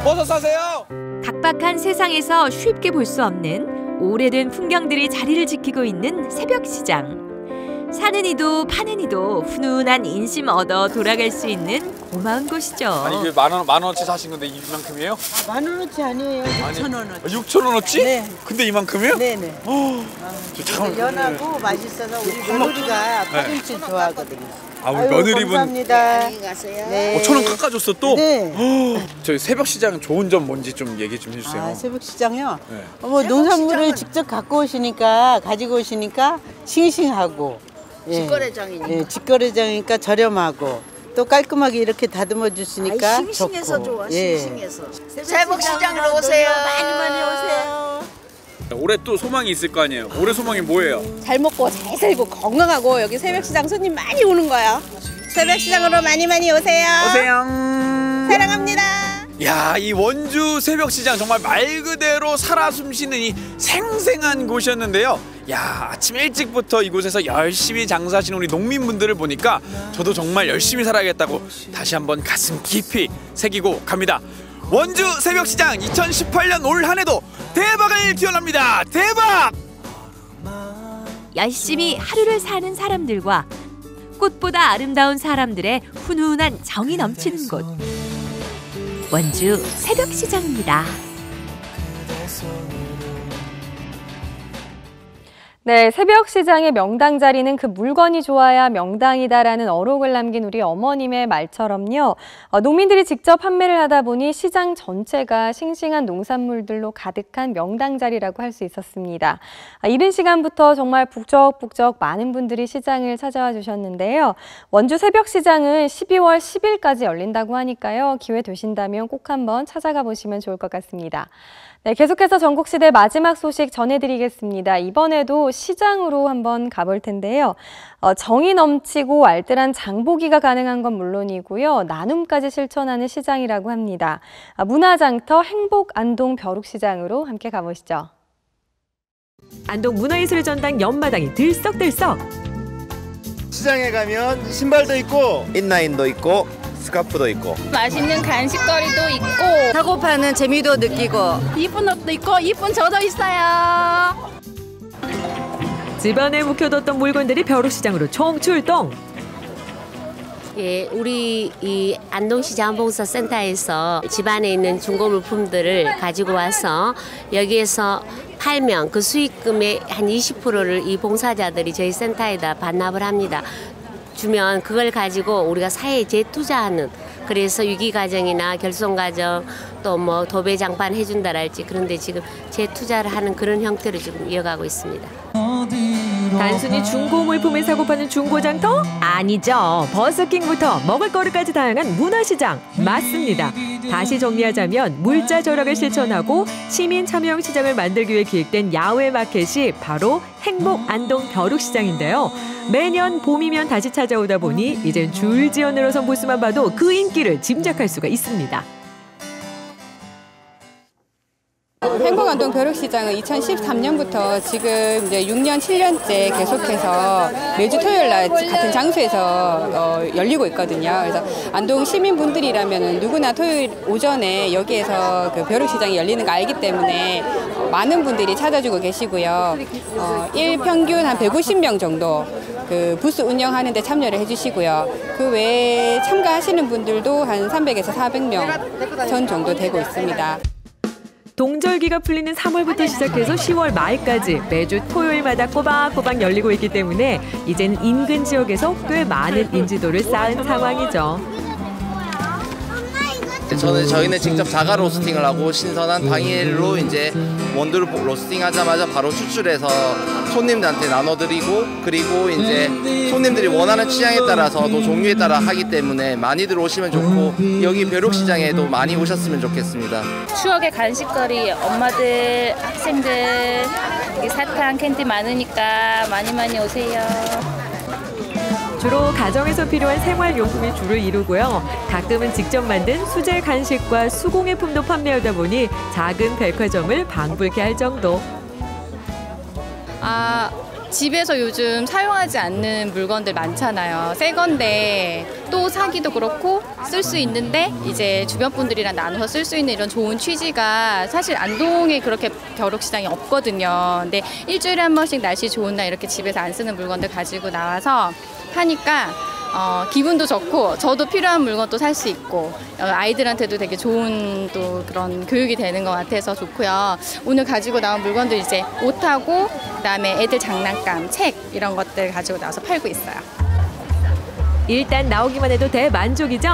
버섯 사세요. 각박한 세상에서 쉽게 볼 수 없는 오래된 풍경들이 자리를 지키고 있는 새벽 시장. 사는 이도 파는 이도 훈훈한 인심 얻어 돌아갈 수 있는 고마운 곳이죠. 아니 이게 만 원어치 사신 건데 이만큼이에요? 만 원어치 아니에요. 6,000원어치. 6,000원어치? 네. 근데 이만큼이요? 네네. 연하고 맛있어서 우리 며느리가 파김치 좋아하거든요. 우리 며느리분. 감사합니다. 안녕히 가세요. 네. 5,000원 깎아줬어 또? 네. 저희 새벽 시장 좋은 점 뭔지 좀 얘기 좀 해주세요. 새벽 시장요? 네. 농산물을 직접 가지고 오시니까 싱싱하고. 직거래장이니까. 네, 직거래장이니까 저렴하고 또 깔끔하게 이렇게 다듬어 주시니까 싱싱해서 좋고. 좋아. 싱싱해서. 새벽 시장으로 오세요. 많이 오세요. 올해 또 소망이 있을 거 아니에요? 올해 소망이 뭐예요? 잘 먹고 잘 살고 건강하고 여기 새벽시장 손님 많이 오는 거예요. 새벽시장으로 많이 오세요. 사랑합니다. 야, 이 원주 새벽 시장 정말 말 그대로 살아 숨쉬는 이 생생한 곳이었는데요. 야, 아침 일찍부터 이곳에서 열심히 장사하시는 우리 농민분들을 보니까 저도 정말 열심히 살아야겠다고 다시 한번 가슴 깊이 새기고 갑니다. 원주 새벽 시장 2018년 올 한 해도 대박을 기원합니다. 대박! 열심히 하루를 사는 사람들과 꽃보다 아름다운 사람들의 훈훈한 정이 넘치는 곳. 원주 새벽시장입니다. 네, 새벽시장의 명당 자리는 그 물건이 좋아야 명당이다라는 어록을 남긴 우리 어머님의 말처럼요. 농민들이 직접 판매를 하다 보니 시장 전체가 싱싱한 농산물들로 가득한 명당 자리라고 할 수 있었습니다. 이른 시간부터 정말 북적북적 많은 분들이 시장을 찾아와 주셨는데요. 원주 새벽시장은 12월 10일까지 열린다고 하니까요. 기회 되신다면 꼭 한번 찾아가 보시면 좋을 것 같습니다. 네, 계속해서 전국시대 마지막 소식 전해드리겠습니다. 이번에도 시장으로 한번 가볼 텐데요. 정이 넘치고 알뜰한 장보기가 가능한 건 물론이고요. 나눔까지 실천하는 시장이라고 합니다. 문화장터 행복 안동 벼룩시장으로 함께 가보시죠. 안동 문화예술 전당 옆마당이 들썩들썩. 시장에 가면 신발도 있고 인라인도 있고 스카프도 있고 맛있는 간식거리도 있고 사고 파는 재미도 느끼고 이쁜 옷도 있고 이쁜 저도 있어요. 집안에 묵혀뒀던 물건들이 벼룩시장으로 총출동. 예, 우리 이 안동시장봉사센터에서 집안에 있는 중고 물품들을 가지고 와서 여기에서 팔면 그 수익금의 한 20%를 이 봉사자들이 저희 센터에다 반납을 합니다. 주면 그걸 가지고 우리가 사회에 재투자하는, 그래서 위기가정이나 결손가정 또 뭐 도배장판 해준다랄지 그런데 지금 재투자를 하는 그런 형태로 지금 이어가고 있습니다. 단순히 중고 물품을 사고 파는 중고장터? 아니죠. 버스킹부터 먹을거리까지 다양한 문화시장. 맞습니다. 다시 정리하자면 물자 절약을 실천하고 시민 참여형 시장을 만들기 위해 기획된 야외 마켓이 바로 행복-안동 벼룩시장인데요. 매년 봄이면 다시 찾아오다 보니 이젠 줄지어 늘어선 부스만 봐도 그 인기를 짐작할 수가 있습니다. 행복안동 벼룩시장은 2013년부터 지금 이제 6년, 7년째 계속해서 매주 토요일 날 같은 장소에서 열리고 있거든요. 그래서 안동 시민분들이라면 누구나 토요일 오전에 여기에서 그 벼룩시장이 열리는 거 알기 때문에 많은 분들이 찾아주고 계시고요. 일평균 한 150명 정도 그 부스 운영하는 데 참여를 해주시고요. 그 외에 참가하시는 분들도 한 300에서 400명 전 정도 되고 있습니다. 동절기가 풀리는 3월부터 시작해서 10월 말까지 매주 토요일마다 꼬박꼬박 열리고 있기 때문에 이제는 인근 지역에서 꽤 많은 인지도를 쌓은 상황이죠. 저희는 직접 자가 로스팅을 하고 신선한 당일로 이제 원두를 로스팅 하자마자 바로 추출해서 손님들한테 나눠드리고, 그리고 이제 손님들이 원하는 취향에 따라서 또 종류에 따라 하기 때문에 많이들 오시면 좋고, 여기 벼룩시장에도 많이 오셨으면 좋겠습니다. 추억의 간식거리, 엄마들, 학생들, 여기 사탕, 캔디 많으니까 많이 오세요. 주로 가정에서 필요한 생활용품이 주를 이루고요. 가끔은 직접 만든 수제 간식과 수공예품도 판매하다 보니 작은 백화점을 방불케 할 정도. 집에서 요즘 사용하지 않는 물건들 많잖아요. 새 건데 또 사기도 그렇고 쓸 수 있는데 이제 주변 분들이랑 나눠서 쓸 수 있는 이런 좋은 취지가 사실 안동에 그렇게 벼룩시장이 없거든요. 근데 일주일에 한 번씩 날씨 좋은 날 이렇게 집에서 안 쓰는 물건들 가지고 나와서 하니까 기분도 좋고 저도 필요한 물건 또 살 수 있고 아이들한테도 되게 좋은 또 그런 교육이 되는 것 같아서 좋고요. 오늘 가지고 나온 물건들 이제 옷하고 그다음에 애들 장난감, 책 이런 것들 가지고 나와서 팔고 있어요. 일단 나오기만 해도 대만족이죠?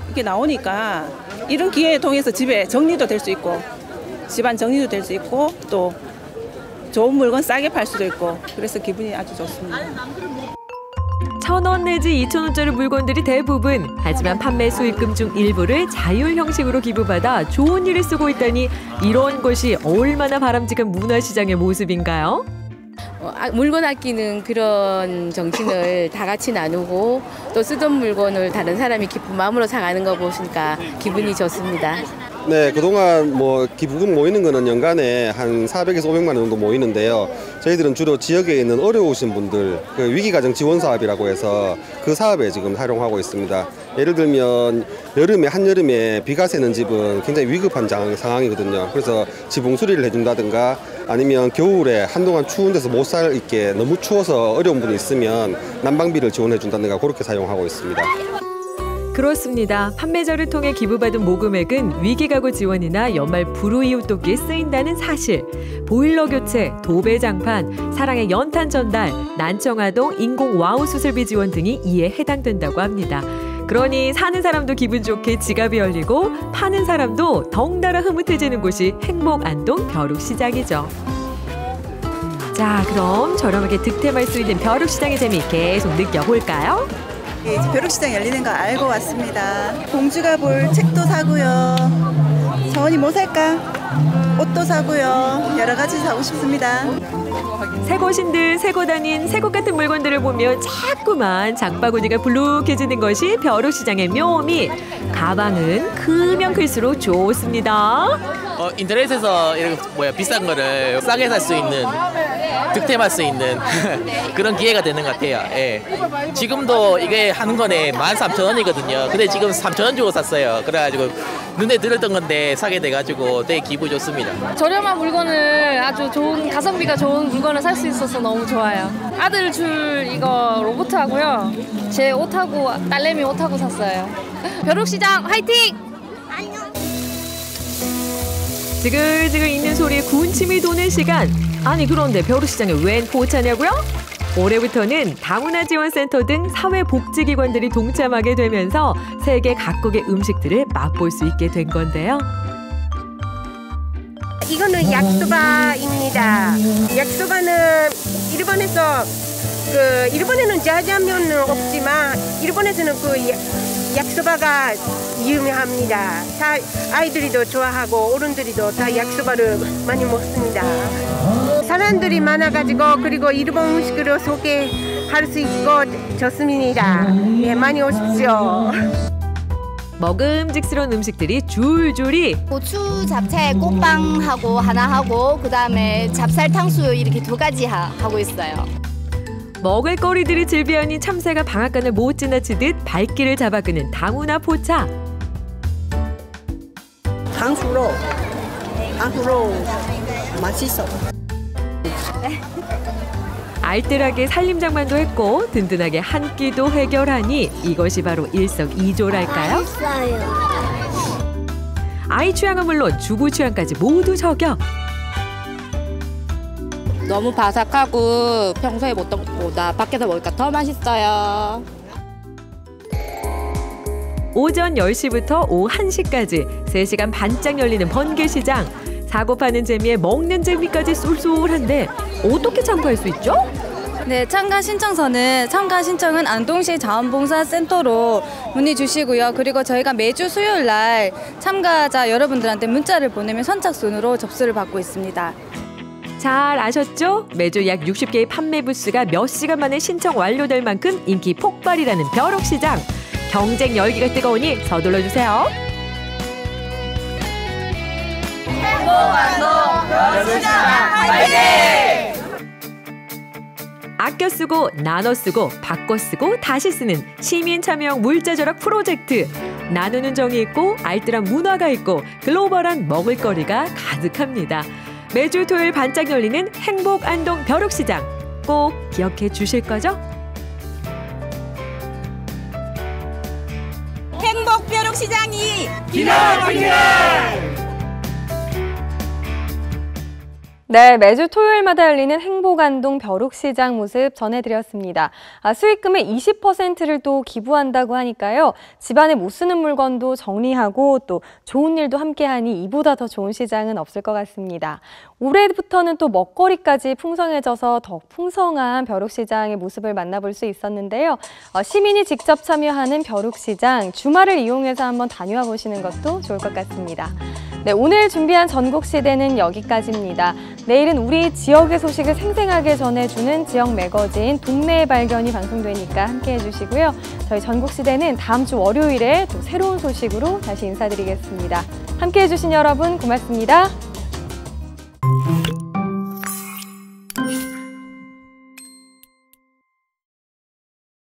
이렇게 나오니까 이런 기회에 통해서 집에 정리도 될 수 있고 집안 정리도 될 수 있고 또 좋은 물건 싸게 팔 수도 있고 그래서 기분이 아주 좋습니다. 1,000원 내지 2,000원짜리 물건들이 대부분. 하지만 판매 수익금 중 일부를 자율 형식으로 기부받아 좋은 일에 쓰고 있다니 이런 것이 얼마나 바람직한 문화시장의 모습인가요? 물건 아끼는 그런 정신을 다 같이 나누고 또 쓰던 물건을 다른 사람이 기쁜 마음으로 사가는 거 보시니까 기분이 좋습니다. 네, 그동안 기부금 모이는 거는 연간에 한 400에서 500만 원 정도 모이는데요. 저희들은 주로 지역에 있는 어려우신 분들, 그 위기가정 지원 사업이라고 해서 그 사업에 지금 활용하고 있습니다. 예를 들면 한여름에 비가 새는 집은 굉장히 위급한 상황이거든요. 그래서 지붕 수리를 해준다든가 아니면 겨울에 한동안 추운 데서 못 살 있게 너무 추워서 어려운 분이 있으면 난방비를 지원해 준다든가 그렇게 사용하고 있습니다. 그렇습니다. 판매자를 통해 기부받은 모금액은 위기가구 지원이나 연말 불우이웃 돕기에 쓰인다는 사실. 보일러 교체, 도배 장판, 사랑의 연탄 전달, 난청아동 인공 와우 수술비 지원 등이 이에 해당된다고 합니다. 그러니 사는 사람도 기분 좋게 지갑이 열리고 파는 사람도 덩달아 흐뭇해지는 곳이 행복안동 벼룩시장이죠. 자, 그럼 저렴하게 득템할 수 있는 벼룩시장의 재미 계속 느껴볼까요? 벼룩시장 열리는 거 알고 왔습니다. 공주가 볼 책도 사고요. 서원이 뭐 살까? 옷도 사고요. 여러 가지 사고 싶습니다. 새것인들 새고 다닌 새것 같은 물건들을 보면 자꾸만 장바구니가 불룩해지는 것이 벼룩시장의 묘미. 가방은 크면 클수록 좋습니다. 인터넷에서 이런 비싼 거를 싸게 살 수 있는, 득템할 수 있는 그런 기회가 되는 것 같아요. 예. 지금도 이게 하는 거네 13,000원이거든요. 근데 지금 3,000원 주고 샀어요. 그래가지고 눈에 들었던 건데 사게 돼가지고 되게 기분이 좋습니다. 저렴한 물건을 아주 좋은 가성비가 좋은 물건을 살 수 있어서 너무 좋아요. 아들 줄 이거 로봇하고요. 제 옷하고 딸내미 옷하고 샀어요. 벼룩시장 화이팅! 지글지글 있는 소리에 군침이 도는 시간. 아니 그런데 벼룩시장에 웬 포차냐고요? 올해부터는 다문화지원센터 등 사회복지기관들이 동참하게 되면서 세계 각국의 음식들을 맛볼 수 있게 된 건데요. 이거는 야키소바입니다. 야키소바는 일본에서 일본에는 짜장면은 없지만 일본에서는 야키소바가 유명합니다. 다 아이들이도 좋아하고 어른들이도 다 야키소바를 많이 먹습니다. 사람들이 많아가지고 그리고 일본 음식으로 소개할 수 있고 좋습니다. 네, 많이 오십시오. 먹음직스러운 음식들이 줄줄이. 고추 잡채 꽃빵하고 하나 하고 그다음에 찹쌀 탕수육 이렇게 2가지 하고 있어요. 먹을거리들이 즐비하니 참새가 방앗간을 못 지나치듯 발길을 잡아끄는 다문화 포차. 탕수로 맛있어. 알뜰하게 살림장만도 했고 든든하게 한 끼도 해결하니 이것이 바로 일석이조랄까요? 아이 취향은 물론 주부 취향까지 모두 저격. 너무 바삭하고 평소에 먹던 것보다 밖에서 먹으니까 더 맛있어요. 오전 10시부터 오후 1시까지 3시간 반짝 열리는 번개시장. 사고 파는 재미에 먹는 재미까지 쏠쏠한데 어떻게 참가할 수 있죠? 네, 참가 신청은 안동시 자원봉사센터로 문의 주시고요. 그리고 저희가 매주 수요일 날 참가자 여러분들한테 문자를 보내면 선착순으로 접수를 받고 있습니다. 잘 아셨죠? 매주 약 60개의 판매 부스가 몇 시간 만에 신청 완료될 만큼 인기 폭발이라는 벼룩시장. 경쟁 열기가 뜨거우니 서둘러 주세요. 행복한동 벼룩시장 화이팅! 아껴 쓰고 나눠 쓰고 바꿔 쓰고 다시 쓰는 시민 참여형 물자 절약 프로젝트. 나누는 정이 있고 알뜰한 문화가 있고 글로벌한 먹을거리가 가득합니다. 매주 토요일 반짝 열리는 행복 안동 벼룩시장. 꼭 기억해 주실 거죠? 행복 벼룩시장이 기다립니다. 네, 매주 토요일마다 열리는 행복안동 벼룩시장 모습 전해드렸습니다. 수익금의 20%를 또 기부한다고 하니까요. 집안에 못 쓰는 물건도 정리하고 또 좋은 일도 함께하니 이보다 더 좋은 시장은 없을 것 같습니다. 올해부터는 또 먹거리까지 풍성해져서 더 풍성한 벼룩시장의 모습을 만나볼 수 있었는데요. 시민이 직접 참여하는 벼룩시장, 주말을 이용해서 한번 다녀와 보시는 것도 좋을 것 같습니다. 네, 오늘 준비한 전국시대는 여기까지입니다. 내일은 우리 지역의 소식을 생생하게 전해주는 지역 매거진 동네의 발견이 방송되니까 함께해 주시고요. 저희 전국시대는 다음 주 월요일에 또 새로운 소식으로 다시 인사드리겠습니다. 함께해 주신 여러분 고맙습니다.